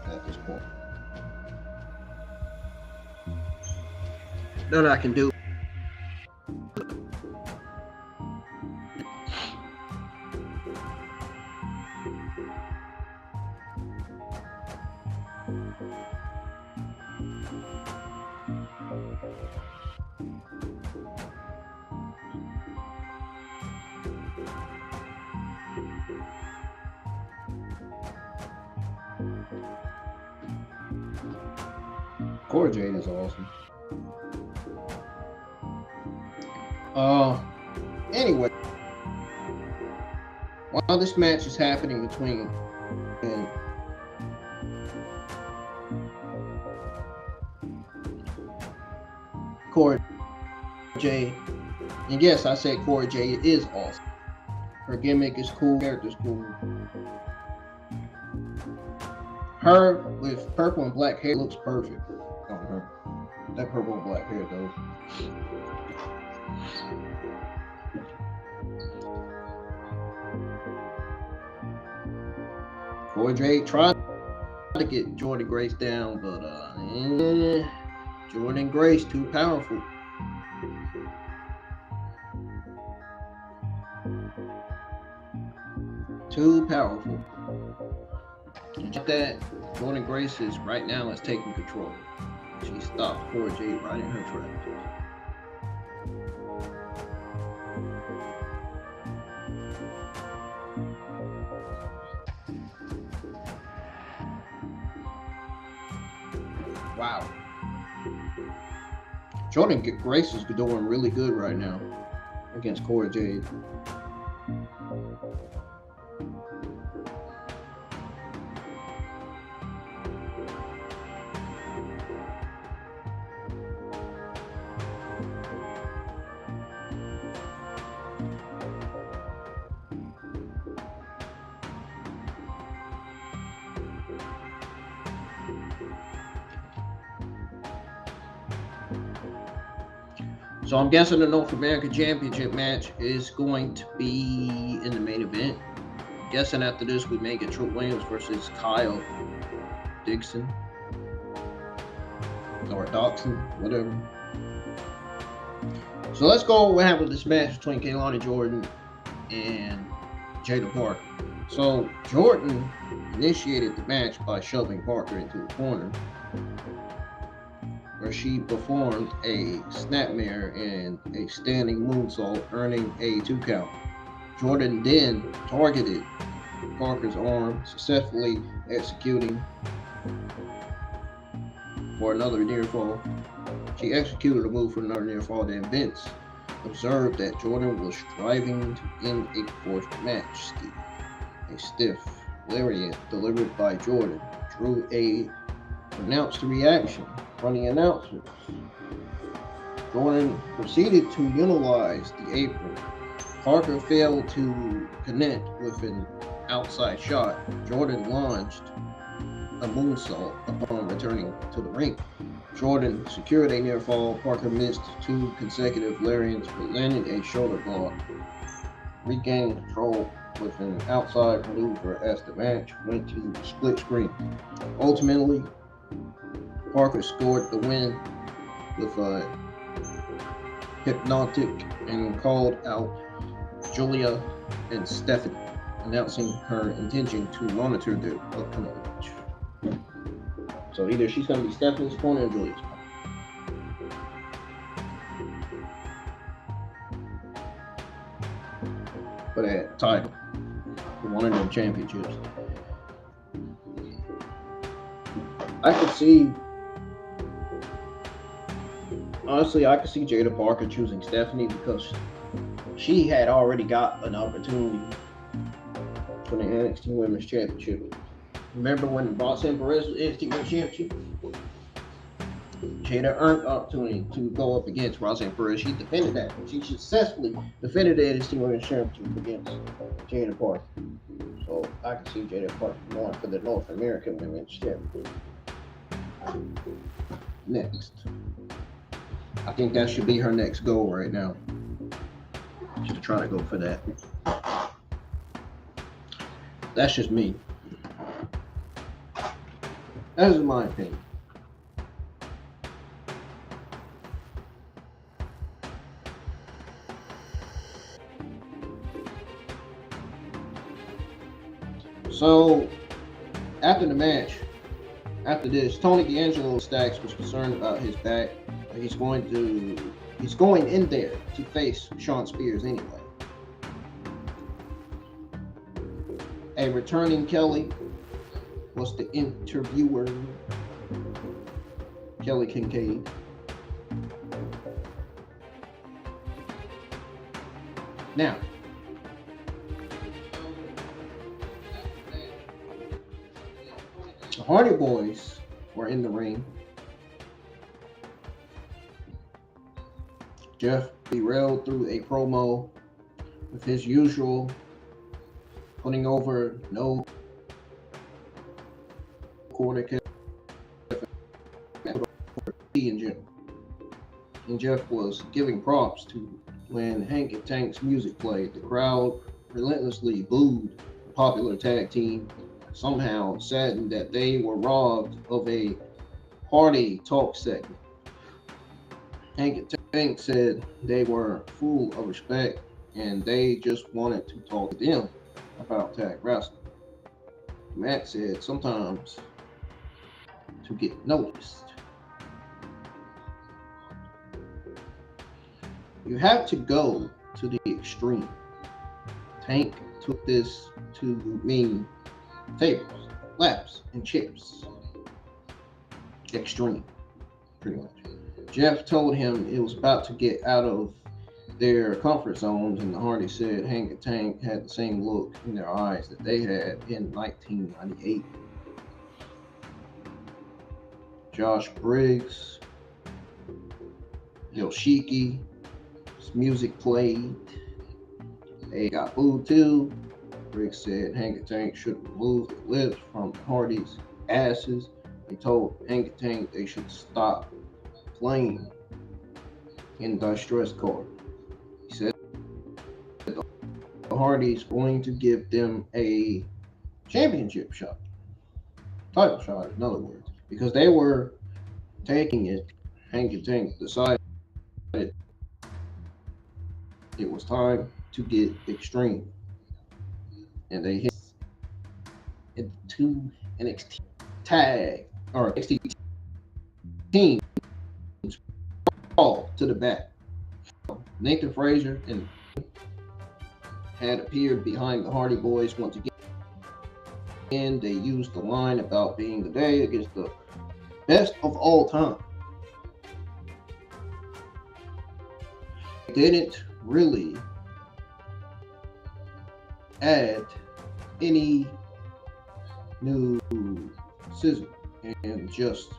at this point. Nothing I can do. Cora Jade is awesome. Anyway, While this match is happening between and Cora Jade, and yes, I said Cora Jade is awesome. Her gimmick is cool, character's cool. Her with purple and black hair looks perfect on her. That purple and black hair though. Cora Jade tried to get Jordynne Grace down, but Jordynne Grace too powerful. Too powerful. And that Jordynne Grace is right now is taking control. She stopped Cora Jade right in her tracks. Wow. Jordynne Grace is doing really good right now against Cora Jade. So I'm guessing the North American Championship match is going to be in the main event. I'm guessing after this we may get Trick Williams versus Kyle Dixon or Dawson, whatever. So let's go what happened with this match between Kelani Jordan and Jaida Parker. So Jordan initiated the match by shoving Parker into the corner, where she performed a snapmare and a standing moonsault, earning a 2 count. Jordan then targeted Parker's arm, successfully executing for another near fall. She executed a move for another near fall. Then Vince observed that Jordan was striving to end a fourth match. A stiff lariat delivered by Jordan drew a pronounced reaction from the announcers. Jordan proceeded to utilize the apron. Parker failed to connect with an outside shot. Jordan launched a moonsault upon returning to the ring. Jordan secured a near fall. Parker missed 2 consecutive lariats but landed a shoulder block. Regained control with an outside maneuver as the match went to split screen. Ultimately, Parker scored the win with a hypnotic and called out Julia and Stephanie, announcing her intention to monitor their upcoming match. So either she's going to be Stephanie's corner or Julia's corner for that title, for one of them championships. I could see Jaida Parker choosing Stephanie because she had already got an opportunity for the NXT Women's Championship. Remember when Roxanne Perez was NXT Women's Championship? Jaida earned the opportunity to go up against Roxanne Perez. She defended that. She successfully defended the NXT Women's Championship against Jaida Parker. So I can see Jaida Parker going for the North American Women's Championship. Next. I think that should be her next goal right now. Just to try to go for that. That's just me. That is my opinion. So, after the match, after this, Tony D'Angelo Stacks was concerned about his back. He's going in there to face Shawn Spears anyway. A returning Kelly was the interviewer, Kelly Kincaid. Now, Hardy Boys were in the ring. Jeff derailed through a promo with his usual putting over no quarter in general. And Jeff was giving props to when Hank and Tank's music played. The crowd relentlessly booed the popular tag team, somehow saddened that they were robbed of a Hardy talk segment. Hank and Tank said they were full of respect and they just wanted to talk to them about tag wrestling. Matt said sometimes to get noticed, you have to go to the extreme. Tank took this to mean tables, laps, and chips. Extreme, pretty much. Jeff told him it was about to get out of their comfort zones, and the Hardy said Hank and Tank had the same look in their eyes that they had in 1998. Josh Briggs, Yoshiki, his music played. They got booed too. Briggs said Hank and Tank should remove the lips from the Hardys' asses. He told Hank and Tank they should stop playing in distress card. He said the Hardys going to give them a championship shot, title shot, in other words, because they were taking it. Hank and Tank decided it was time to get extreme, and they hit it to NXT tag or NXT team all to the back. Nathan Frazier and had appeared behind the Hardy Boys once again. They used the line about being the day against the best of all time. They didn't really add any new sizzle and just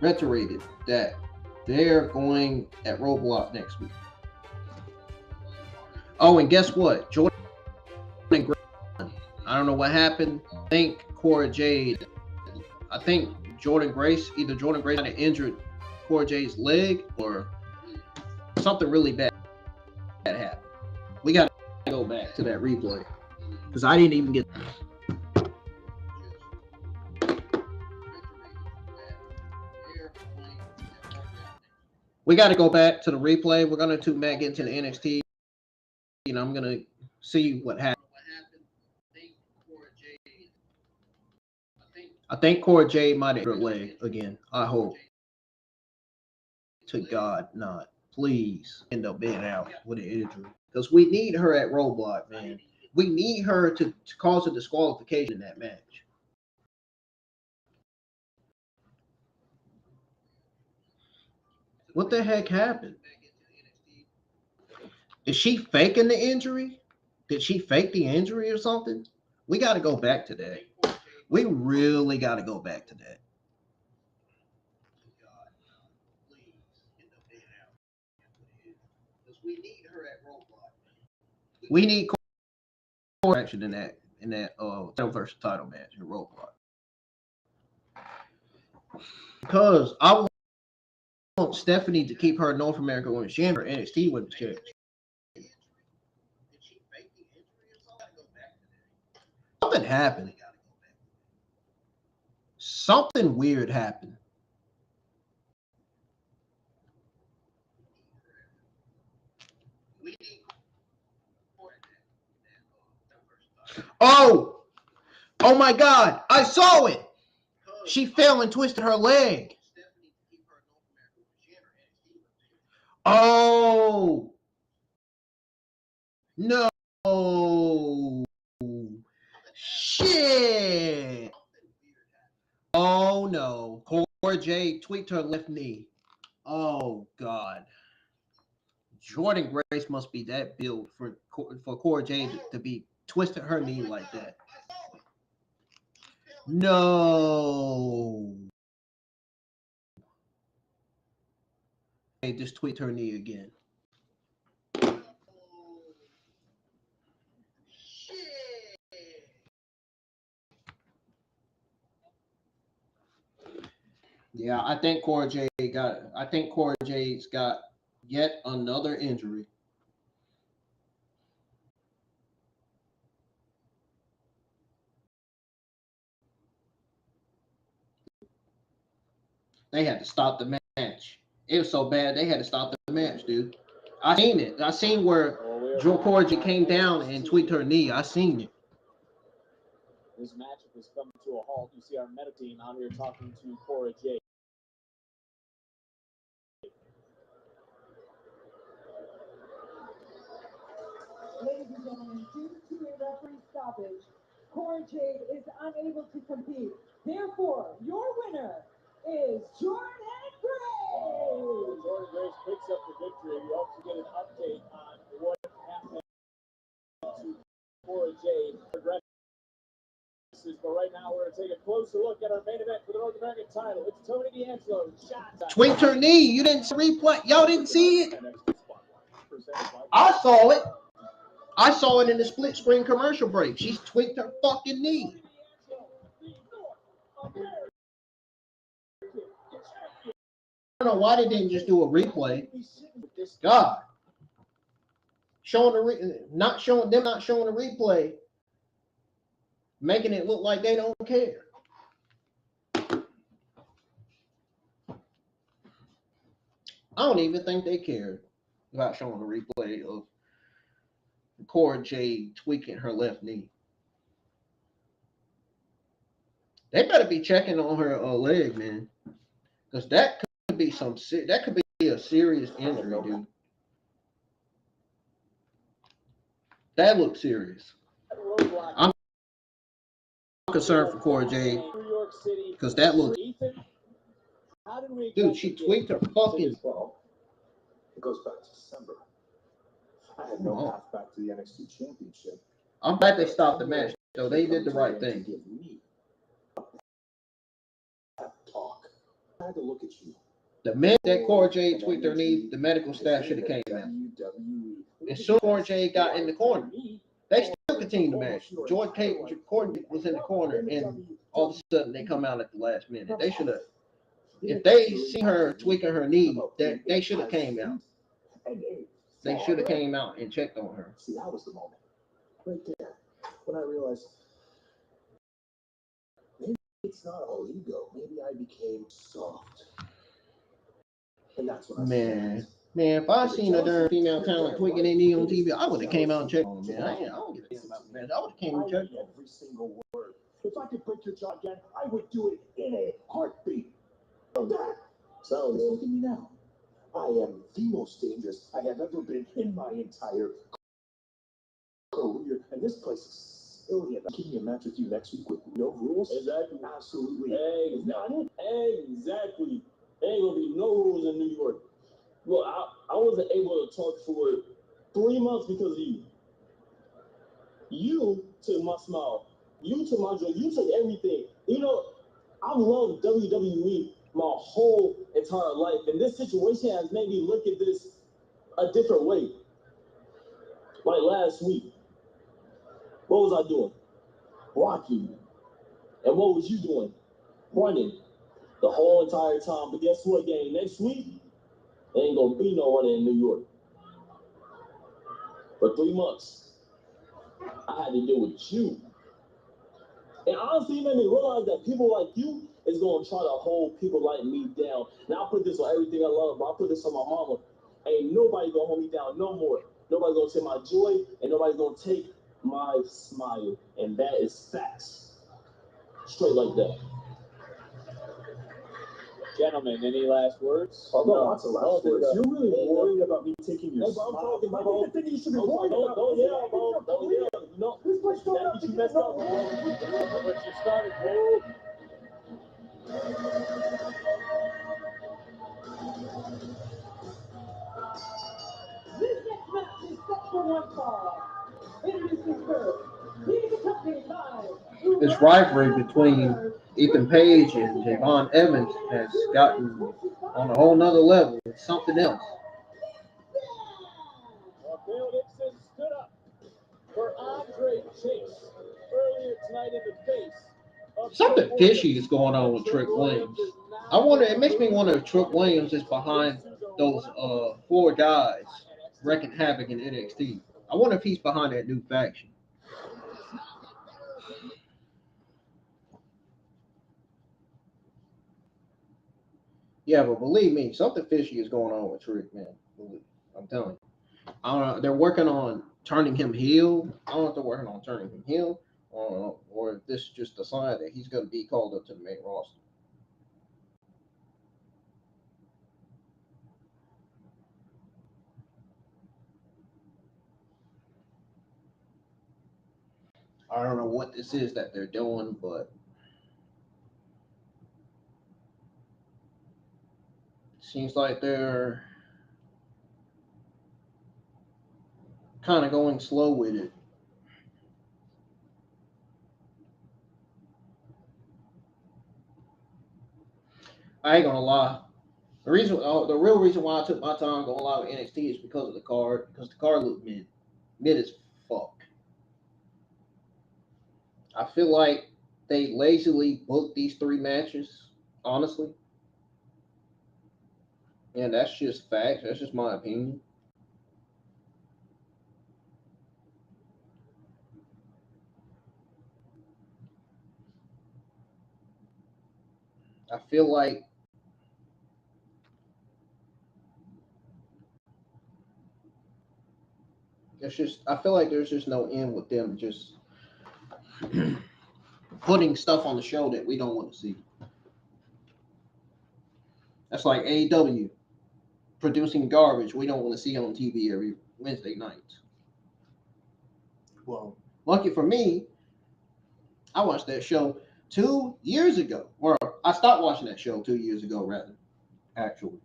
reiterated that they're going at RoadBlock next week. Oh, and guess what? Jordan Grace, I don't know what happened. I think Jaida. I think Jordan Grace kind of injured Cora Jade's leg or something really bad happened. We got to go back to that replay because I didn't even get. We got to go back to the replay. We're going to tune back into the NXT. And I'm going to see what happened. I think Cora Jade might have hurt her leg again. I hope. To God, not. Please end up being out with an injury. Because we need her at RoadBlock, man. We need her to cause a disqualification in that match. What the heck happened? Is she faking the injury? Did she fake the injury or something? We got to go back to that. We really got to go back to that. We need action in that title versus title match in RoadBlock. Because I want Stephanie to keep her North American Women's Champion, NXT Women's Champion. Something happened. Something weird happened. Oh my God. I saw it. She fell and twisted her leg. Oh. No. Shit. Oh no. Cora Jade tweaked her left knee. Oh God. Jordan Grace must be that built for Cora Jade to be twisting her knee like that. No. Hey, just tweaked her knee again. Yeah, I think Cora Jade's got yet another injury. They had to stop the match. It was so bad they had to stop the match, dude. I seen it. I seen where Cora Jade came down and tweaked her knee. I seen it. This matchup is coming to a halt. You see our medical team out here talking to Cora Jade. Ladies and gentlemen, due to a referee stoppage, Cora Jade is unable to compete. Therefore, your winner is Jordan Grace. Jordan Grace picks up the victory. We hope to get an update on what happened to Cora Jade. But right now, we're going to take a closer look at our main event for the North American title. It's Tony D'Angelo. Tweaked her knee. You didn't replay. Y'all didn't see it. I saw it. I saw it in the split screen commercial break. She tweaked her fucking knee. I don't know why they didn't just do a replay. God, not showing the replay, making it look like they don't care. I don't even think they cared about showing a replay of Cora Jade tweaking her left knee. They better be checking on her leg, man, because that could be a serious injury, dude. That looks serious. I'm concerned for Cora Jade because that looks. Dude, she tweaked her fucking. It goes back to December. I had no path back to the NXT Championship. I'm glad they stopped the match, though. They did the right thing. Talk. I had to look at you. The minute that Cora Jade tweaked her knee, the medical staff should have came out. As soon as Cora Jade got in the corner, they still continued the match. Jordan was in the corner, and all of a sudden they come out at the last minute. They should have. If they see her tweaking her knee, they should have came out. They should have came out and checked on her. See, that was the moment. Right there. When I realized maybe it's not all ego. Maybe I became soft. And that's what Man, if I seen a darn female talent tweaking their knee on TV, I would have came out and checked on them, man. I don't give a damn about the match. I would have came and checked on them. Every single word. If I could break your jaw again, I would do it in a heartbeat. So that sounds. Look at me now. I am the most dangerous I have ever been in my entire career, and this place is silly. I'm giving a match with you next week with no rules. Exactly. Absolutely. Exactly. There ain't gonna be no rules in New York. Well, I wasn't able to talk for 3 months because of you. You took my smile. You took my joy. You took everything. You know, I've loved WWE my whole entire life, and this situation has made me look at this a different way. Like last week, what was I doing? Blocking you. And what was you doing? Running the whole entire time. But guess what, gang? Next week, there ain't gonna be no running in New York. For 3 months, I had to deal with you. And honestly, it made me realize that people like you is going to try to hold people like me down. Now, I put this on everything I love, but I put this on my mama. Ain't nobody going to hold me down no more. Nobody's going to take my joy, and nobody's going to take my smile. And that is facts. Straight like that. Gentlemen, any last words? I'll go lots of last words. You're really worried about me taking your smile. I'm talking about the thing you should be worried about. Don't yell, bro. Don't yell. No. This place don't have to You get messed up, bro. But you started, bro. This next match is set for one fall. Introducing first, he is accompanied by the this rivalry between Ethan Page and Javon Evans has gotten on a whole nother level. It's something else. Bill Dixon stood up for Andre Chase earlier tonight in the face of Something fishy is going on with Trick Williams. I wonder. It makes me wonder if Trick Williams is behind those four guys wrecking havoc in NXT. I wonder if he's behind that new faction. Yeah, but believe me, something fishy is going on with Trick, man. I'm telling you. I don't know. They're working on turning him heel. I don't know if they're working on turning him heel, or if this is just a sign that he's going to be called up to the main roster. I don't know what this is that they're doing, but it seems like they're kind of going slow with it. I ain't gonna lie. The real reason why I took my time going live with NXT is because of the card. Because the card looked mid as fuck. I feel like they lazily booked these three matches, honestly. And that's just facts. That's just my opinion. I feel like I feel like there's just no end with them just putting stuff on the show that we don't want to see. That's like AEW producing garbage we don't want to see on TV every Wednesday night. Well, lucky for me, I watched that show 2 years ago. Or I stopped watching that show 2 years ago, rather, actually.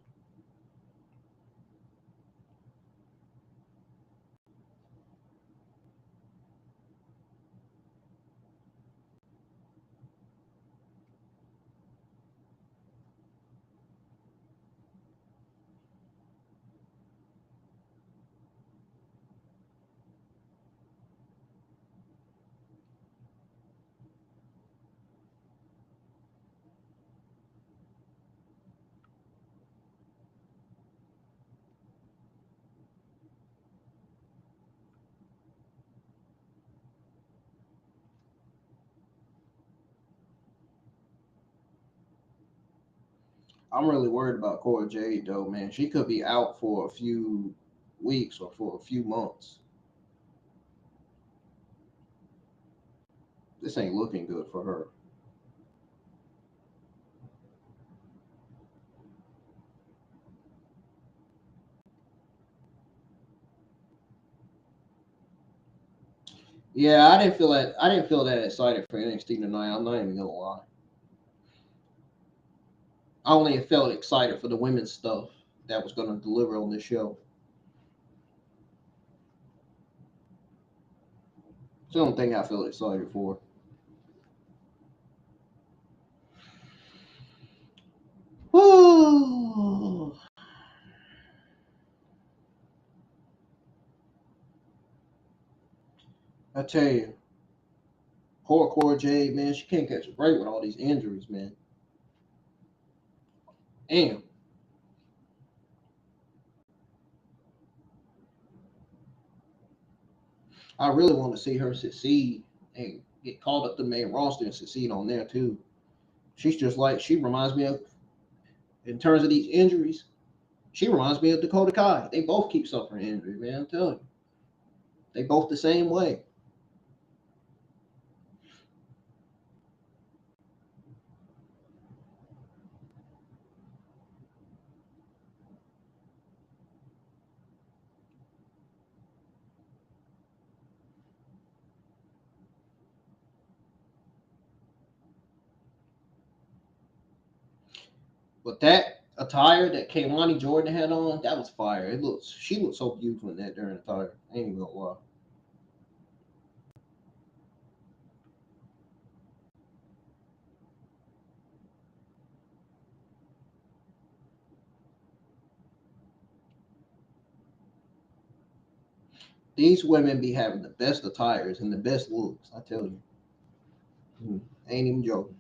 I'm really worried about Cora Jade, though, man. She could be out for a few weeks or for a few months. This ain't looking good for her. Yeah, I didn't feel that. I didn't feel that excited for NXT tonight. I'm not even gonna lie. I only felt excited for the women's stuff that was gonna deliver on this show. It's the only thing I feel excited for. Woo! I tell you, poor Cora Jade, man, she can't catch a break with all these injuries, man. Damn. I really want to see her succeed and get called up to the main roster and succeed on there too. She reminds me of, in terms of these injuries, she reminds me of Dakota Kai. They both keep suffering injuries, man. I'm telling you. They both the same way. But that attire that Kelani Jordan had on, that was fire. She looked so beautiful in that during attire. I ain't even gonna lie. These women be having the best attires and the best looks, I tell you. Ain't even joking.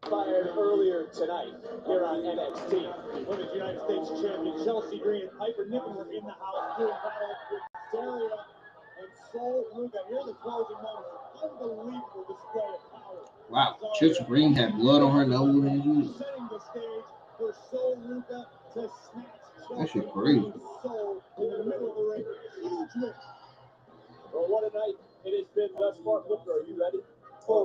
Fired earlier tonight here on NXT. Women's United States Champion Chelsea Green and Piper Niven were in the house doing battle with Zaria and Sol Ruca. Here are the closing moments. Unbelievable display of power. Wow, Chelsea Green had blood on her nose and you. Setting the stage for Sol Ruca to snatch That shit Chelsea crazy. Green's soul in the middle of the ring. Huge win. Well, what a night it has been thus far. Flipper, are you ready? For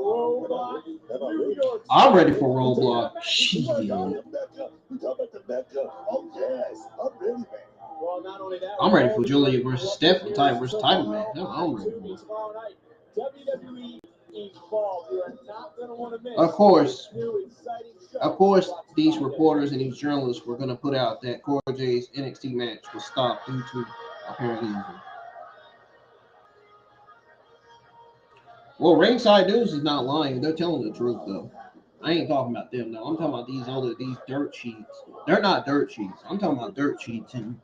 RoadBlock, New York. I'm ready for RoadBlock. Shit. We talking about the Mecca. Oh yes, I'm ready, man. Well, not only that, I'm ready for Julia versus Stephanie versus title match. I'm ready for it. Tomorrow night, WWE Evolve. You are not going to want to miss. Of course, new exciting show. these reporters and these journalists were going to put out that Cora Jay's NXT match was stopped due to apparent injury. Well, Ringside News is not lying. They're telling the truth, though. I ain't talking about them, though. I'm talking about these dirt sheets. They're not dirt sheets. I'm talking about dirt sheets and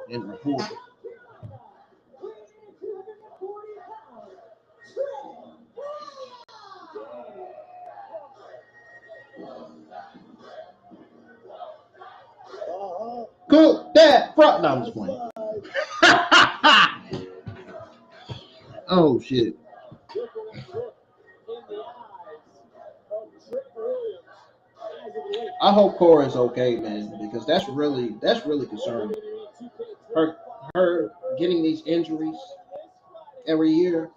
reporters. Cook that front. No, I'm just playing. Oh, shit. I hope Cora's okay, man, because that's really concerning. Her getting these injuries every year,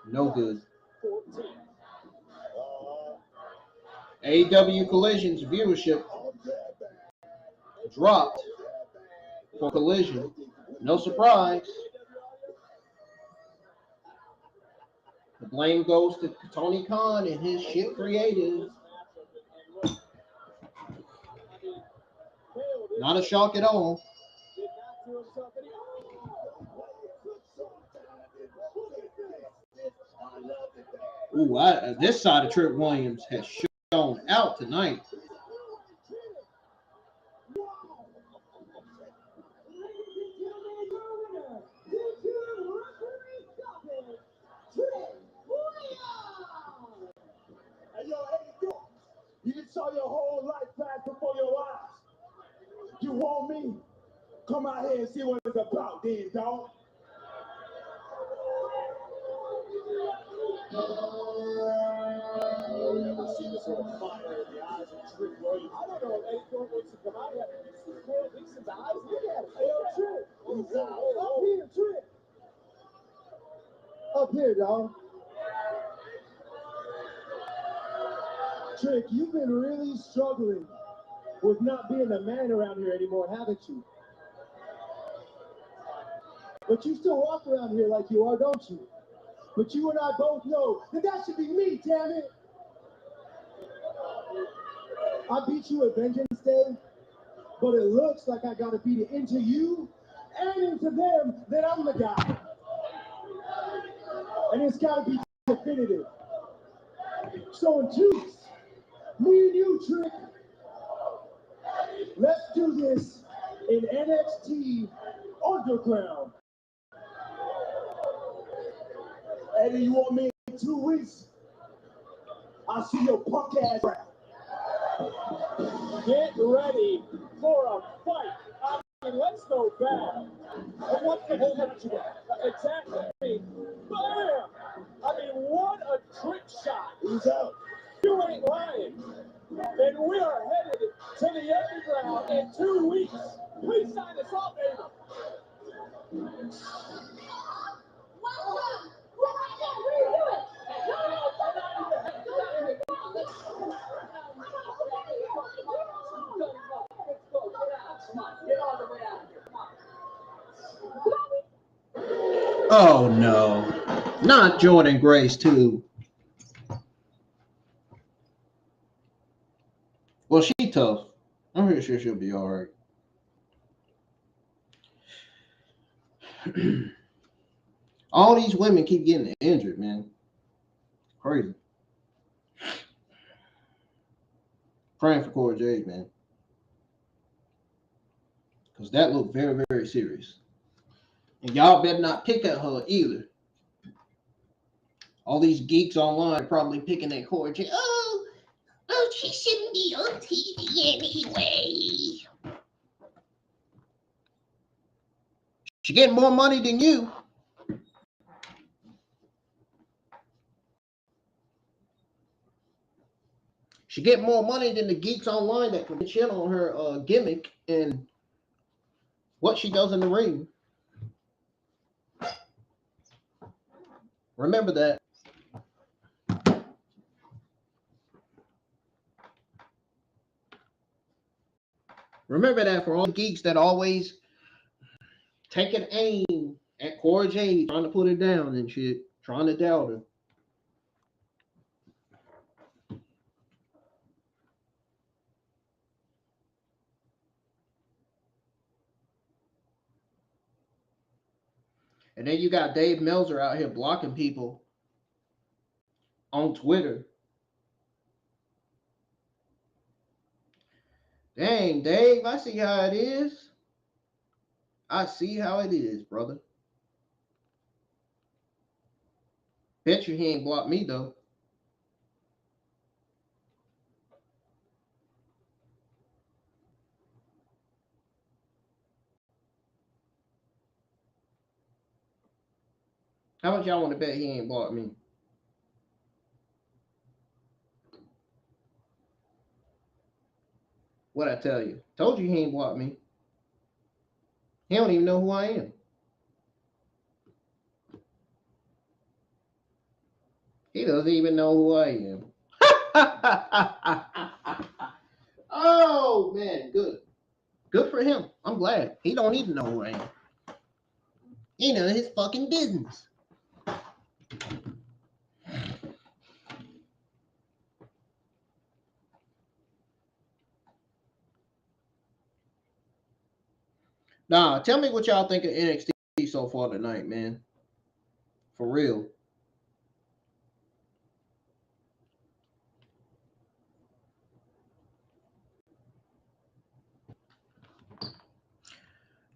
no good. AEW Collision's viewership dropped for Collision. No surprise. The blame goes to Tony Khan and his shit creative. Not a shock at all. Ooh, this side of Trick Williams has shown out tonight. You just saw your whole life pass before your eyes. You want me? Come out here and see what it's about, then, dog. I've never seen this sort of fire in the eyes of Trick Williams. I don't know if Eddie Thorne wants to come out here. Have you seen Carol Dixon's eyes? Look at it. Hey, Trick. Up here, Trick. Up here, dog. Trick, you've been really struggling with not being a man around here anymore, haven't you? But you still walk around here like you are, don't you? But you and I both know that that should be me, damn it. I beat you at Vengeance Day, but it looks like I gotta beat it into you and into them that I'm the guy. And it's gotta be definitive. So in Juice, me and you, Trick, let's do this in NXT Underground. Eddie, you want me in 2 weeks? I'll see your punk ass around. Get ready for a fight. I mean, let's go back. And what's the whole match about? Exactly. Bam! I mean, what a trick shot. He's out. You ain't lying. And we are headed to the underground in 2 weeks. Please sign us off, baby. Oh no, not Jordan Grace too. Well, she tough. I'm pretty sure she'll be all right. All these women keep getting injured, man. Crazy. Praying for Cora Jade, man. Because that looked very, very serious. And y'all better not pick at her either. All these geeks online are probably picking at Cora Jade. Oh, she shouldn't be on TV anyway. She getting more money than you. She get more money than the geeks online that can shit on her gimmick and what she does in the ring. Remember that. Remember that for all the geeks that always take an aim at Cora Jade, trying to put her down and shit, trying to doubt her. And then you got Dave Meltzer out here blocking people on Twitter. Dang, Dave, I see how it is. I see how it is, brother. Bet you he ain't blocked me, though. How much y'all want to bet he ain't blocked me? What'd I tell you? Told you he ain't blocked me. He don't even know who I am. He doesn't even know who I am. Oh, man, good. Good for him. I'm glad. He don't even know who I am. He knows his fucking business. Nah, tell me what y'all think of NXT so far tonight, man. For real.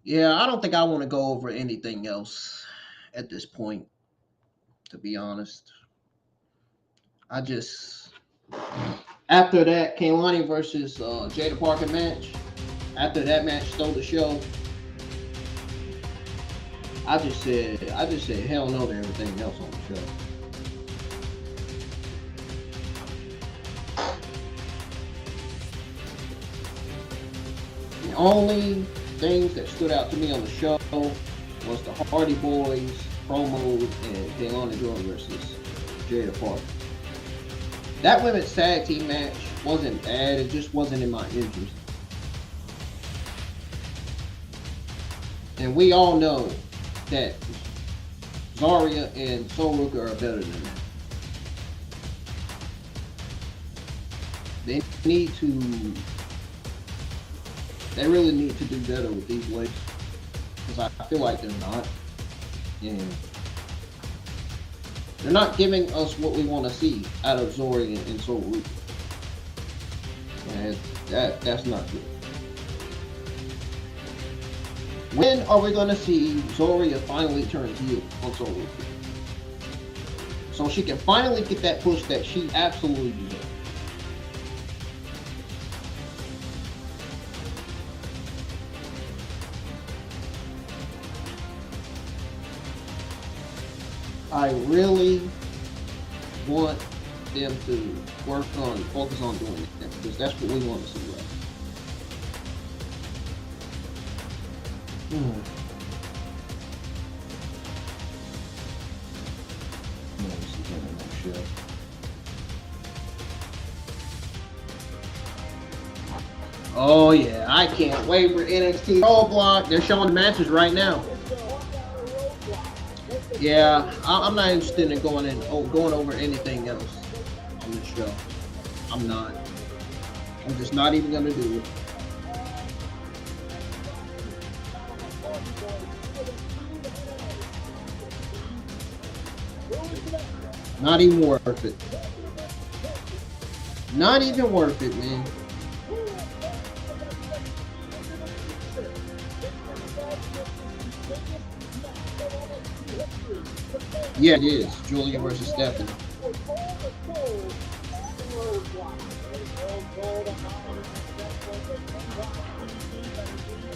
Yeah, I don't think I want to go over anything else at this point, to be honest. I just, after that Kelani versus Jaida Parker match, after that match stole the show, I just said hell no to everything else on the show. The only things that stood out to me on the show was the Hardy Boys promos and Kelani versus Jaida Parker. That women's tag team match wasn't bad. It just wasn't in my interest. And we all know that Zaria and Sol Ruca are better than that. They really need to do better with these ladies, because I feel like they're not. And they're not giving us what we want to see out of Zaria and Sol Ruca. And that's not good. When are we going to see Zaria finally turn heel on Sol Ruca? So she can finally get that push that she absolutely deserves. I really want them to focus on doing it, because that's what we want to see, right? Oh yeah, I can't wait for NXT RoadBlock. They're showing the matches right now. Yeah, I'm not interested in going over anything else on this show. I'm not. I'm just not even gonna do it. Not even worth it. Not even worth it, man. Yeah, it is. Julia versus Stephanie.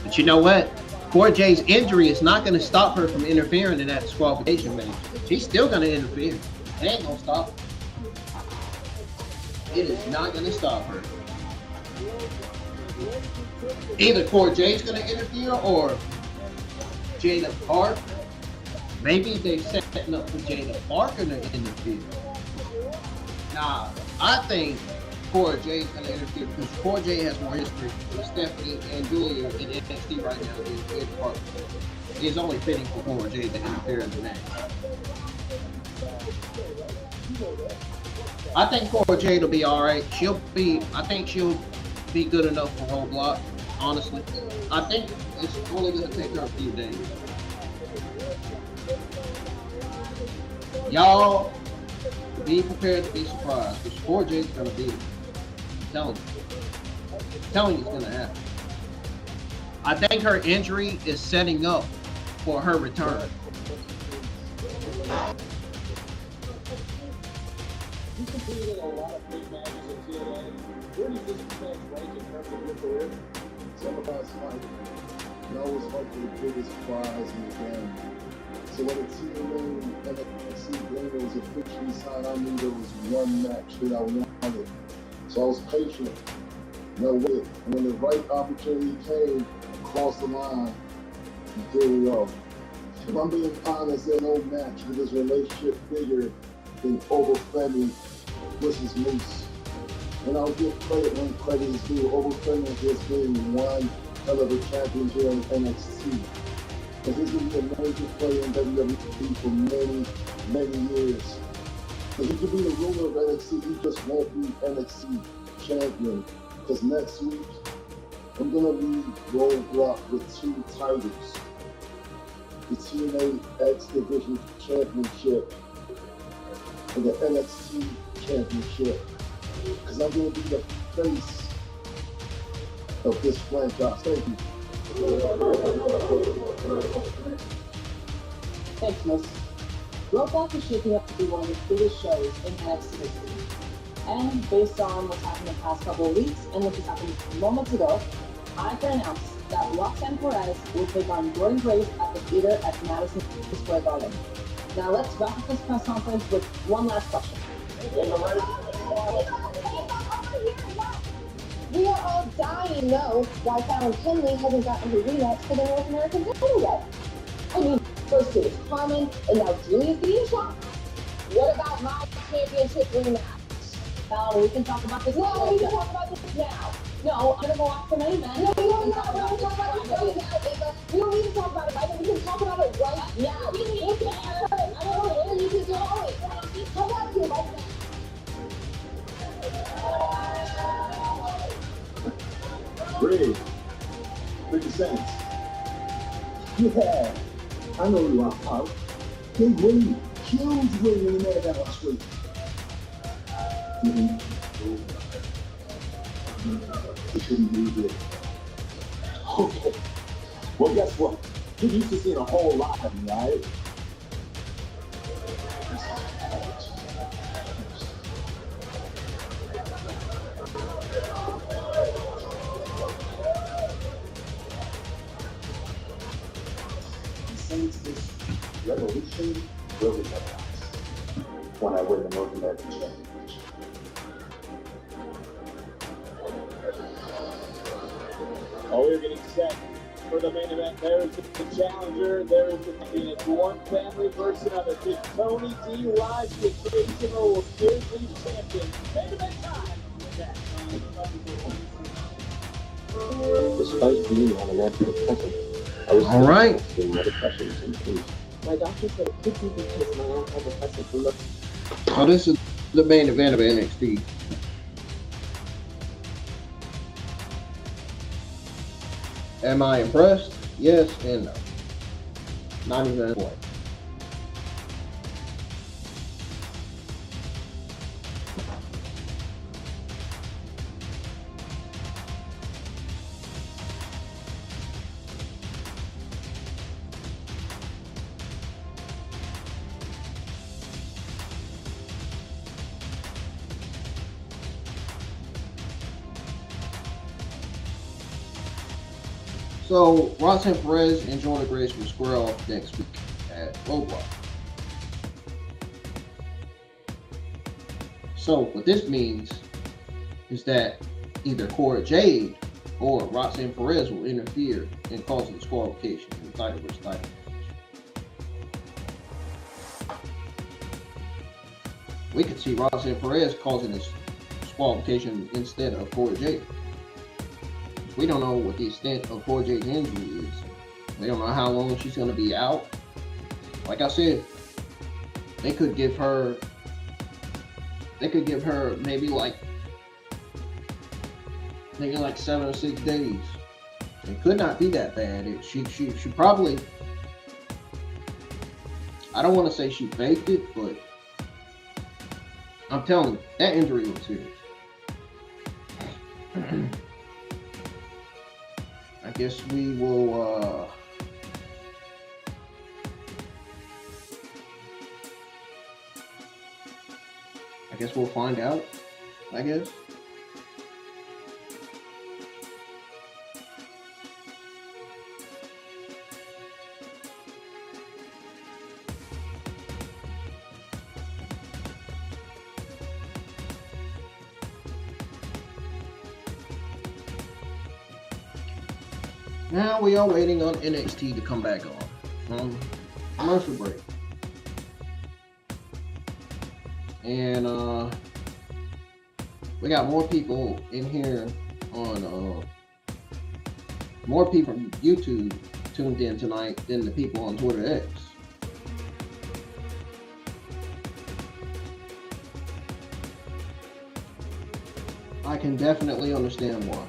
But you know what? Cora Jade's injury is not going to stop her from interfering in that disqualification match. She's still going to interfere. It ain't going to stop her. It is not going to stop her. Either Cora Jade's going to interfere or Jaida Parker. Maybe they're setting up for Jaida Parker to interfere. Nah, I think Cora Jade's going to interfere because Cora Jade has more history with Stephanie and Julia in NXT right now than Jaida Parker. It's only fitting for Cora Jade to interfere in the match. I think Cora Jade will be all right. I think she'll be good enough for RoadBlock, honestly. I think it's only going to take her a few days. Y'all be prepared to be surprised because Cora Jade's going to be. I'm telling you it's going to happen. I think her injury is setting up for her return. You completed a lot of big matches in TNA. Where does this match rank in terms of your career? Televised fight. And I always hope for the biggest prize in the game. So when the TNA and the NXT game was officially signed, I knew there was one match that I wanted. So I was patient. No wait. And when the right opportunity came across the line, here we are. If I'm being honest, there's no match with this relationship bigger than Overfemi versus Moose. And I'll give credit when credit is due. Overfemi has been one hell of a champion here in NXT. And he's going to be a major player in WWE for many, many years. And he could be the ruler of NXT, he just won't be NXT champion. Because next week, I'm going to lead RoadBlock with 2 titles. The TNA X Division Championship and the NXT Championship. Because I'm going to be the face of this franchise. Thank you. Thanks, Miss. RoadBlock is shaping up to be one of the biggest shows in NXT history. And based on what's happened in the past couple of weeks and what just happened moments ago, I can announce that Roxanne Perez will take on Jordan Grace at the theater at Madison Square Garden. Now let's wrap up this press conference with one last question. We are all dying to know why Fallon Finley hasn't gotten her rematch for the North American title yet. I mean, first it was Carmen, and now Julia's being shot. What about my championship rematch? We can talk about this. No, we can talk about this now. No, I'm gonna go off the main event. No, we don't talk about it now, Ava. We don't need to talk about it right now. We can talk about it right now. We can talk about it. I don't know where you can go. How about you right now? Ray, 50 cents. Yeah, I know you are out. Big win, huge win in the man down last week. You shouldn't leave it. Okay. Well, guess what? You're used to seeing a whole lot of me, right? This revolution will be televised when I win the North American Championship. Oh, we're getting set for the main event. There is the challenger. There is the champion. It's one family versus another. Big Tony D. Raj, the creation will Spears lead champion. Main event time. Despite being on a natural pressure, I was All right. seeing medications increase. My doctor said it could be because my antidepressant look. Oh, this is the main event of NXT. Am I impressed? Yes and no. Not even a point. So, Roxanne Perez and Jordan Grace will square off next week at RoadBlock. So, what this means is that either Cora Jade or Roxanne Perez will interfere and cause a disqualification in the title versus title. We could see Roxanne Perez causing this disqualification instead of Cora Jade. We don't know what the extent of Cora Jade's injury is. We don't know how long she's going to be out. Like I said, they could give her maybe like 7 or 6 days. It could not be that bad. She probably, I don't want to say she faked it, but I'm telling you, that injury was serious. I guess we will I guess we'll find out, I guess. Now we are waiting on NXT to come back on commercial break. And we got more people in here on more people from YouTube tuned in tonight than the people on Twitter X. I can definitely understand why.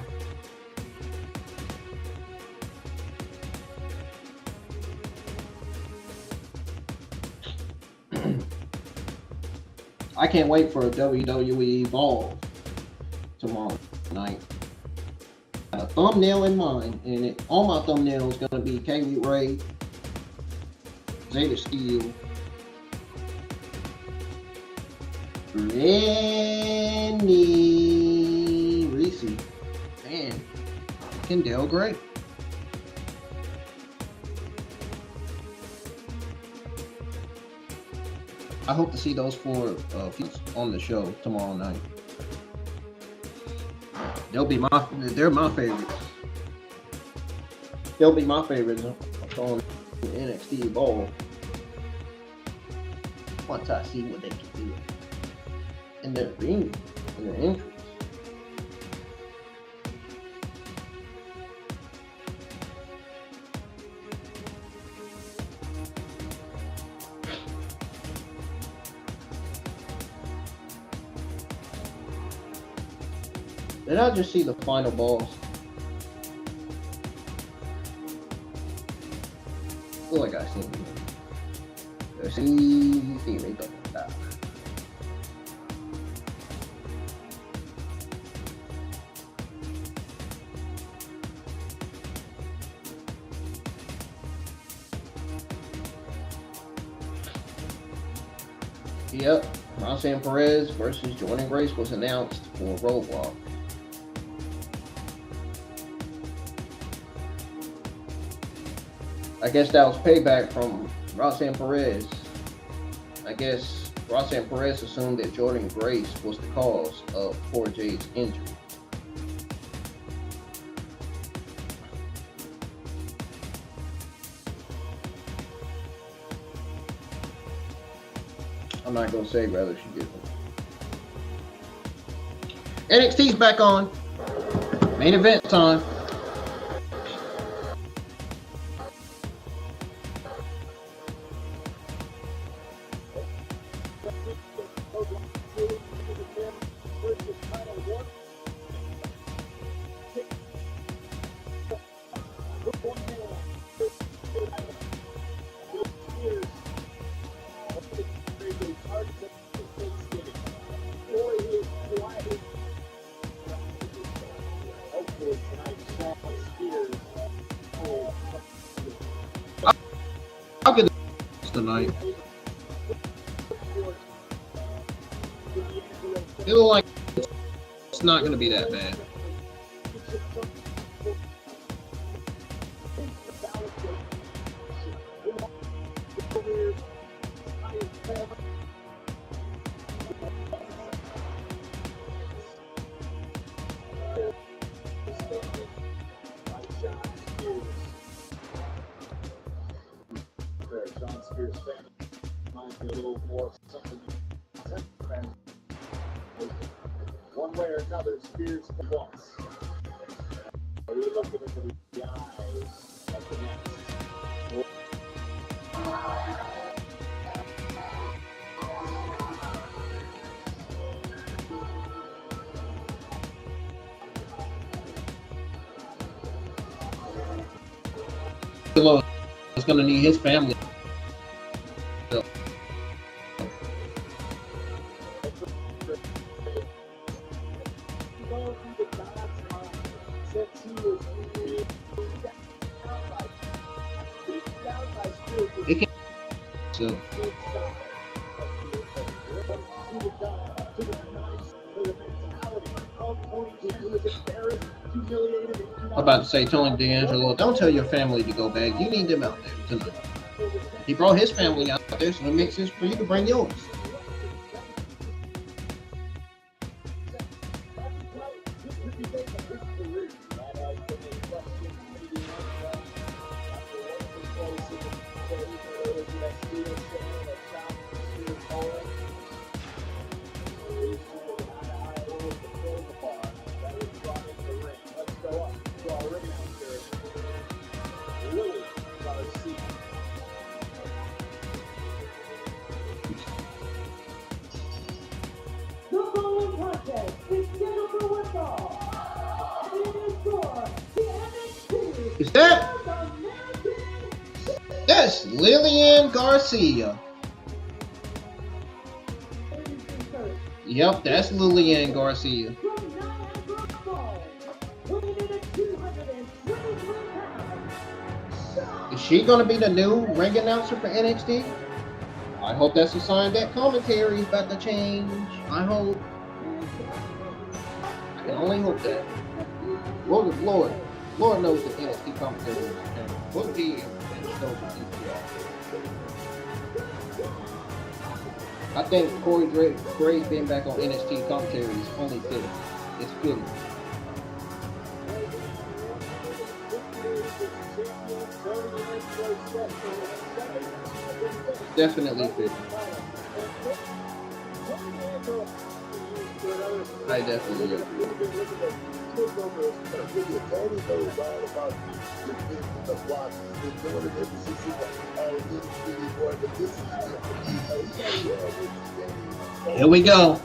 I can't wait for a WWE Evolve tomorrow night. I got a thumbnail in mind, and on my thumbnail is going to be Kaylee Ray, Jaida Steele, Lenny Reese, and Kendall Gray. I hope to see those 4 feats on the show tomorrow night. They're my favorites. They'll be my favorites on NXT Evolve. Once I see what they can do in their ring, in their entrance. Did I just see the final boss? I feel like I seen him. See me go down. Yep, Roxanne Perez versus Jordan Grace was announced for RoadBlock. I guess that was payback from Roxanne Perez. I guess Roxanne Perez assumed that Jordan Grace was the cause of Cora Jade's injury. I'm not going to say whether she did it. NXT's back on. Main event time. tonight. It look like it's not going to be that bad. Shawn Spears fan might be a little more something. One way or another, Spears wants. Are we looking into the eyes of the next? It's going to need his family. It can, so. I'm about to say, Tony D'Angelo, don't tell your family to go back. You need them out there tonight. He brought his family out there, so it makes sense for you to bring yours. Is that's Lillian Garcia. Yep, that's Lillian Garcia. Is she gonna be the new ring announcer for NXT? I hope that's a sign that commentary is about to change. I hope. I can only hope that. Lord knows that NXT commentary is changing. We'll be here. I think Corey Graves being back on NXT commentary is only fitting. It's fitting. Definitely fitting. I definitely agree. Here we go.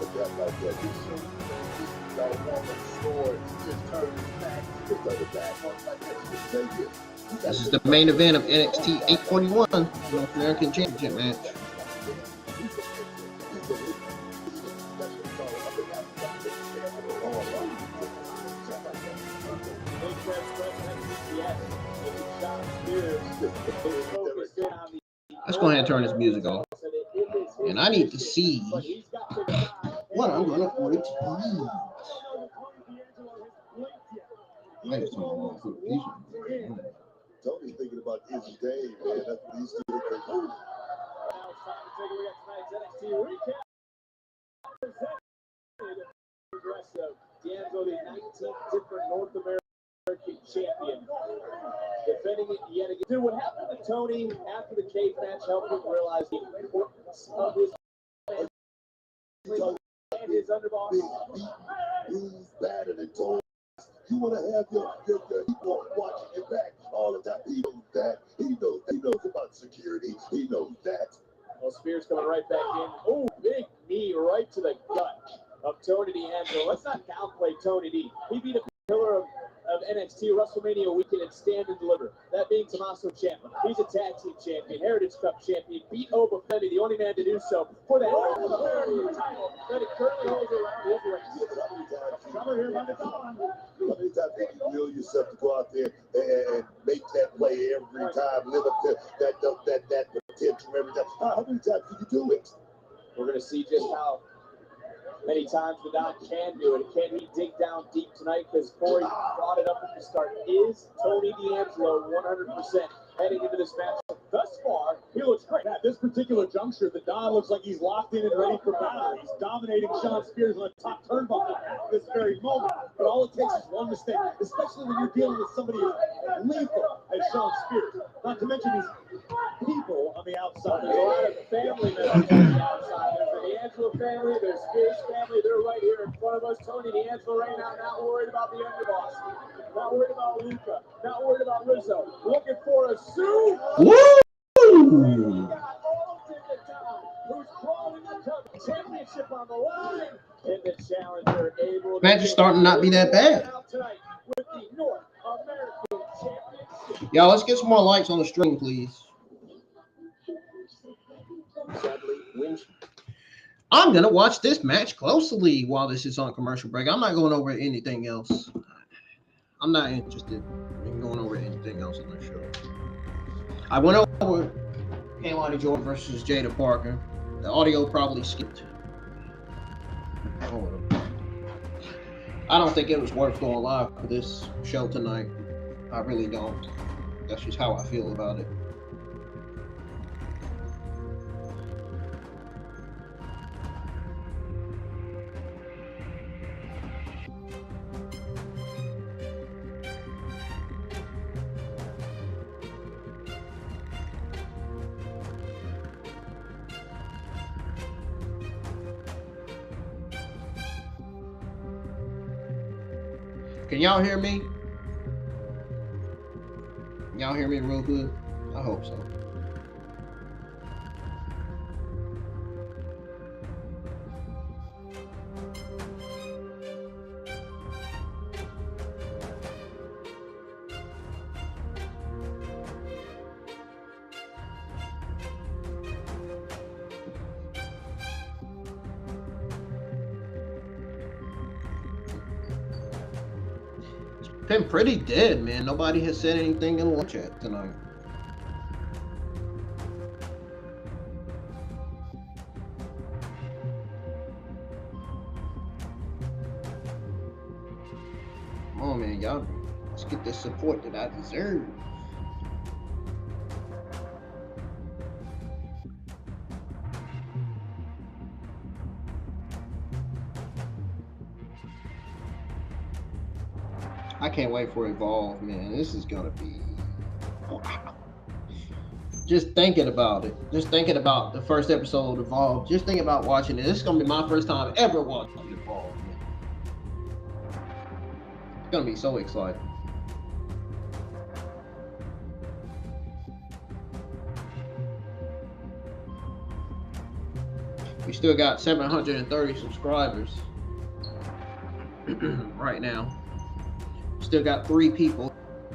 This is the main event of NXT 841 North American Championship match. Let's go ahead and turn this music off. And I need to see what I'm going to order to eat. I just don't want to put a piece of it. Tony's thinking about his day, man. That's what he's doing. D'Angelo, the 19th different North American champion, defending it yet again. Dude, what happened to Tony after the cage match helped him realize the importance of his and his underboss. He's better than Tony. You want to have your people watching your back all the time. He knows that. He knows about security. He knows that. Well, Spears coming right back in. Oh, big knee right to the gut of Tony D'Angelo. Let's not downplay Tony D. He beat a pillar of NXT WrestleMania weekend and stand and deliver. That being Tommaso Ciampa. He's a tag team champion, Heritage Cup champion, beat Oba Femi, the only man to do so for the title that he currently holds around his waist. How many times did you will yourself to go out there and make that play every time, live up to that tantrum every time. How many times do you do it? We're going to see just how many times the Don can do it. Can he dig down deep tonight? Because Corey brought it up at the start. Is Tony D'Angelo 100% heading into this match? Thus far, he looks great. At this particular juncture, the Don looks like he's locked in and ready for battle. He's dominating Shawn Spears on the top turnbuckle at this very moment. But all it takes is one mistake, especially when you're dealing with somebody as lethal as Shawn Spears. Not to mention these people on the outside. There's a lot of family members on the outside. There's the D'Angelo family, there's Spears family. They're right here in front of us. Tony D'Angelo right now, not worried about the underboss. Not worried about Luca. Not worried about Rizzo. Looking for a suit. Woo! Who's crawling the championship on the line? And the challenger able to Match is starting to not be that bad. tonight with the North American Championship. Y'all, let's get some more likes on the stream, please. Sadly, wins. I'm going to watch this match closely while this is on commercial break. I'm not going over anything else. I'm not interested in going over anything else on the show. I went over Kelani Jordan versus Jaida Parker. The audio probably skipped. I don't think it was worth going live for this show tonight. I really don't. That's just how I feel about it. Can y'all hear me? Y'all hear me real good? I hope so. Been pretty dead, man. Nobody has said anything in the chat tonight. Come on, man, y'all. Let's get the support that I deserve. I can't wait for Evolve, man. This is gonna be wow. Just thinking about it. Just thinking about the first episode of Evolve. Just thinking about watching it. This is gonna be my first time ever watching Evolve, man. It's gonna be so exciting. We still got 730 subscribers right now. Still got 3 people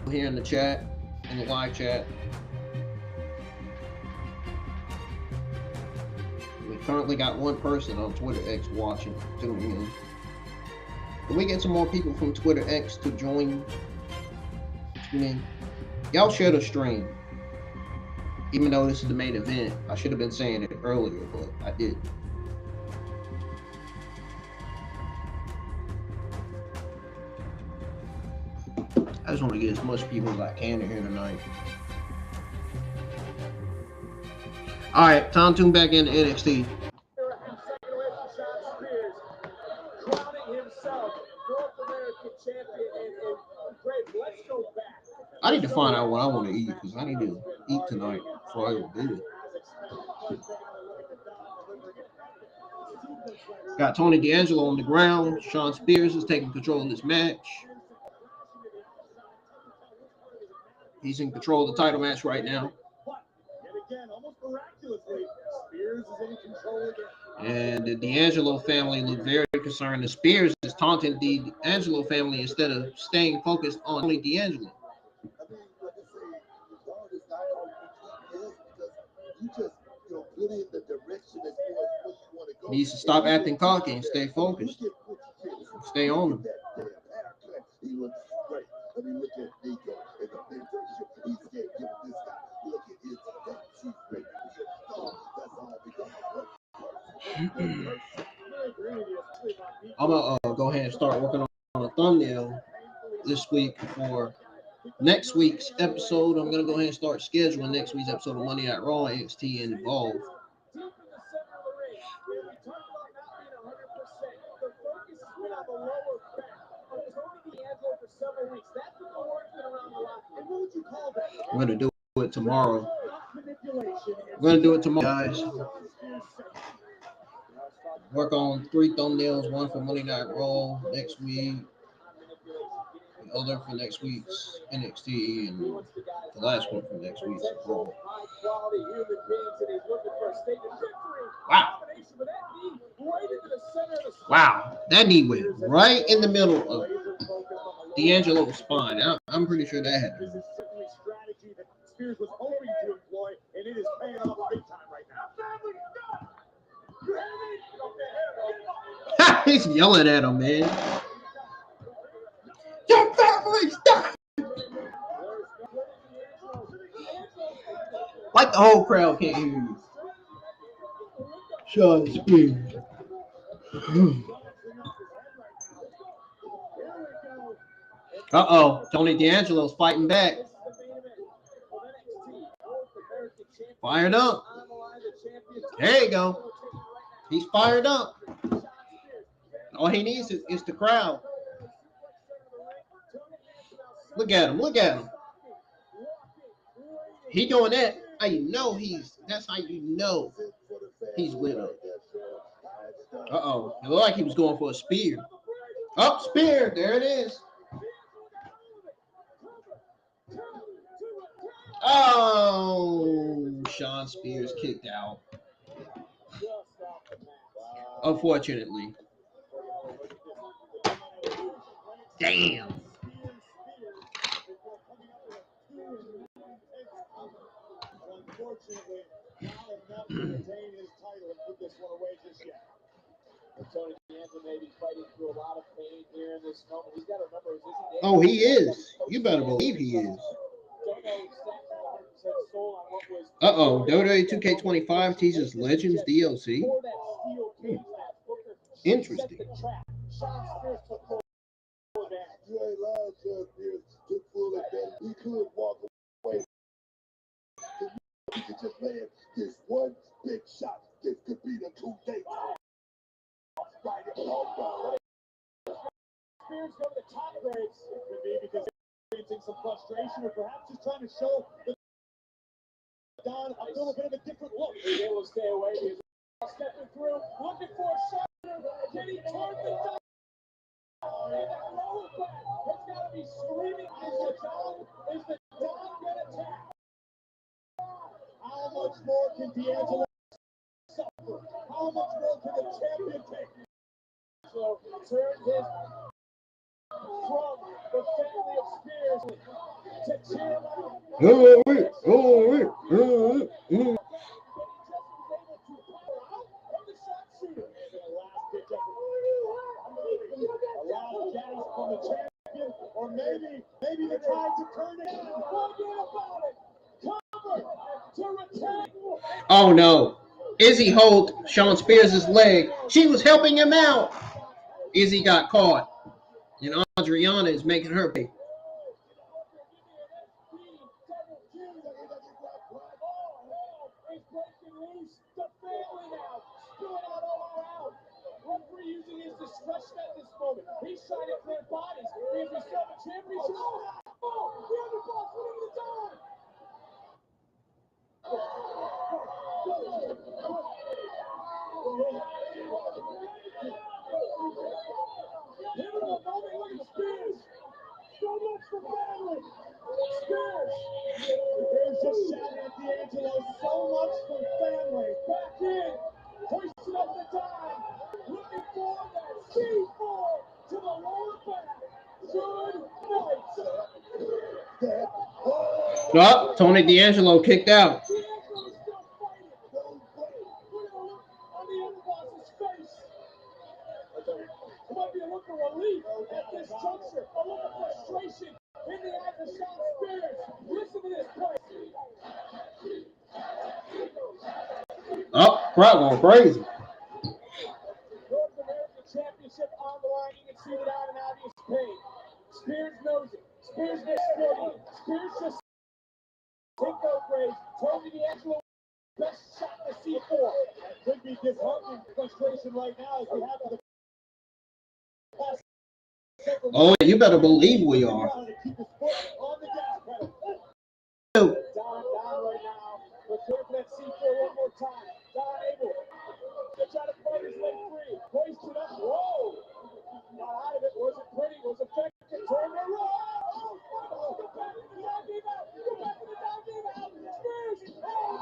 here in the chat, in the live chat. We currently got 1 person on Twitter X watching, tuning in. Can we get some more people from Twitter X to join in? Y'all share the stream. Even though this is the main event, I should have been saying it earlier, but I didn't. I just want to get as much people as I can in here tonight. All right, time to tune back into NXT. I need to find out what I want to eat because I need to eat tonight before I go to bed. Got Tony D'Angelo on the ground. Shawn Spears is taking control of this match. He's in control of the title match right now. And the D'Angelo family look very concerned. The Spears is taunting the D'Angelo family instead of staying focused on only D'Angelo. Needs to stop acting cocky and stay focused. Stay on him. He looks great. I mean, look at Nico and the mentorship he's getting this guy. Look at his face. He's ready. I'm gonna go ahead and start working on a thumbnail this week for next week's episode. I'm gonna go ahead and start scheduling next week's episode of Monday Night Raw, NXT, and Evolve. I'm gonna do it tomorrow. I'm gonna do it tomorrow, guys. Work on 3 thumbnails, one for Monday Night Raw next week, the other for next week's NXT, and the last one for next week's Raw. Wow. Wow. That knee went right in the middle of D'Angelo's spine. I'm pretty sure that happened. This is certainly a strategy that Spears was hoping to employ, and it is paying off big time right now. He's yelling at him, man. Your family's done. Like the whole crowd can't hear you. Shawn Spears. Uh-oh. Tony D'Angelo's fighting back. Fired up. There you go. He's fired up. All he needs is the crowd. Look at him. Look at him. He doing that. That's how you know he's with him. Uh-oh. It looked like he was going for a spear. Oh, spear. There it is. Oh, Shawn Spears kicked out. Unfortunately. Damn. Unfortunately, not enough to retain his title and put this one away just yet. Tony D'Angelo may be fighting through a lot of pain here in this moment. He's got to remember, oh, he is. You better believe he is. Uh-oh. WWE 2K25 teases Legends DLC. Interesting. You ain't lying, Shawn Spears took full advantage. He could walk away. He could just land this one big shot. This could be the coup d'etat. Right in the Spears go to the top grades. It could be because he's experiencing some frustration or perhaps just trying to show the Don a little bit of a different look. He's able to stay away. He's stepping through, looking for a shot. Can he turn the dial? And that lower back has got to be screaming. Is the Don going to tap? How much more can D'Angelo suffer? How much more can the champion take? So turns his from the family of Spears to cheer him out. Or maybe the tide to turn it. Forget about it. Cover to retain. Oh no. Izzy hold Shawn Spears' leg. She was helping him out. Izzy got caught. And Adriana is making her pay. Using his discretion at this moment. He's trying to clear bodies. If he's got a championship, oh, the underboss winning the time. Pivotal moment, look at Spears. So much for family. Spears. Spears just shouting at D'Angelo. So much for family. Back in. Hoisting up the dime. Looking for that C4 to the lower back. Good night. Oh, Tony D'Angelo kicked out. D'Angelo's still fighting. Look at the look on the underboss's face. It might be a look of relief at this juncture. A look of frustration in the eyes of Shawn Spears. Listen to this place. Oh, Crowd going crazy. North American Championship on the line. You can see without an obvious pain. Spears knows it. Spears gets steady. Spears just take no praise. Tony D'Angelo, best shot to see for. Could be disheartening frustration right now as we have to the past. Oh, you better believe we are. Keep his foot on the gas pedal. Dude. Don down right now. Let's hear for that C4 one more time. Don able to try to fight his way free. Hoist it up. Whoa! Got out of it. Was it pretty? Was it effective? Turn the roll! Oh, go back to the down game out! Go back to the down game out! Spears! Oh,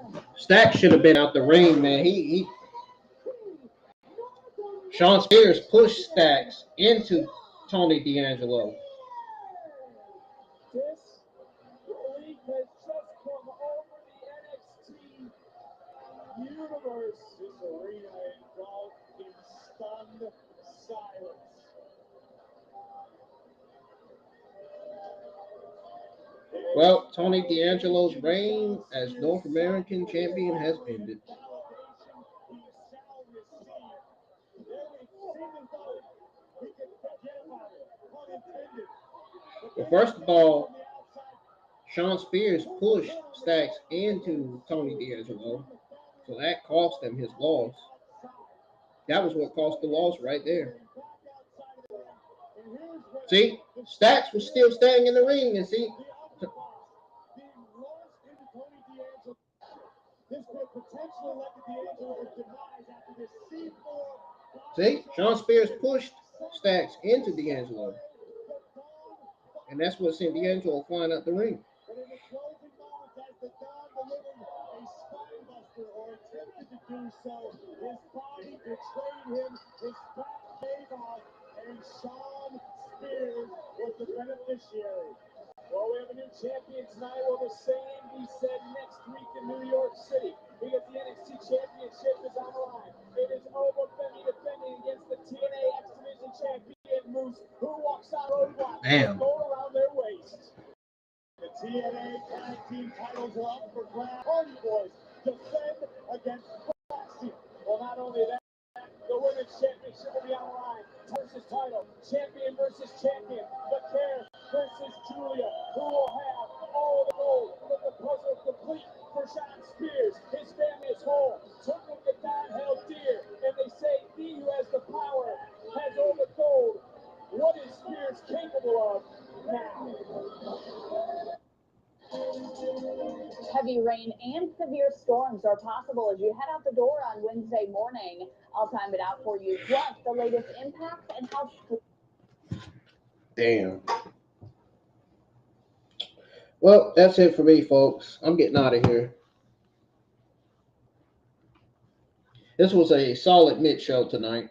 no! Stack should have been out the ring, man. Shawn Spears pushed Stacks into Tony D'Angelo. This relief has just come over the NXT universe. This arena engulfed in stunned silence. Well, Tony D'Angelo's reign as North American champion has ended. Well, first of all, Shawn Spears pushed Stacks into Tony D'Angelo, so that cost him his loss. That was what cost the loss right there. See, Stacks was still standing in the ring, and see. See, Shawn Spears pushed Stacks into D'Angelo. And that's what sent D'Angelo flying out the ring. But in the closing moments, as the Don delivered a spinebuster or attempted to do so, his body betrayed him, his back gave out, and Shawn Spears was the beneficiary. Well, we have a new champion tonight. Will the same be said next week in New York City? Because the NXT Championship is on the line. It is Oba Femi defending against the TNA X Division champion Moose, who walks out RoadBlock with gold around their waist. The TNA Tag Team titles are up for grabs. Hardy Boys defend against boasting. Well, not only that, the Women's Championship will be on the line. Versus title, champion versus champion. Becker versus Julia, who will have all the gold. But the puzzle complete for Shawn Spears. His family is whole. Took what the Don held dear. And they say he who has the power has all the gold. What is Spears capable of now? Heavy rain and severe storms are possible as you head out the door on Wednesday morning. I'll time it out for you. Plus, the latest impacts and how. Damn. Well, that's it for me, folks. I'm getting out of here. This was a solid mid-show tonight.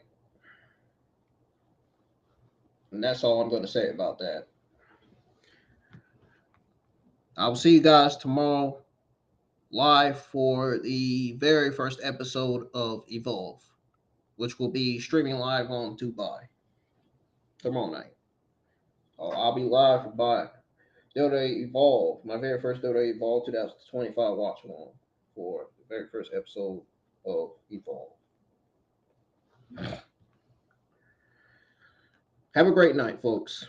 And that's all I'm going to say about that. I will see you guys tomorrow live for the very first episode of Evolve, which will be streaming live on Dubai tomorrow night. I'll be live for Dota Evolve, my very first Dota Evolve 2025 watch along for the very first episode of Evolve. Have a great night, folks.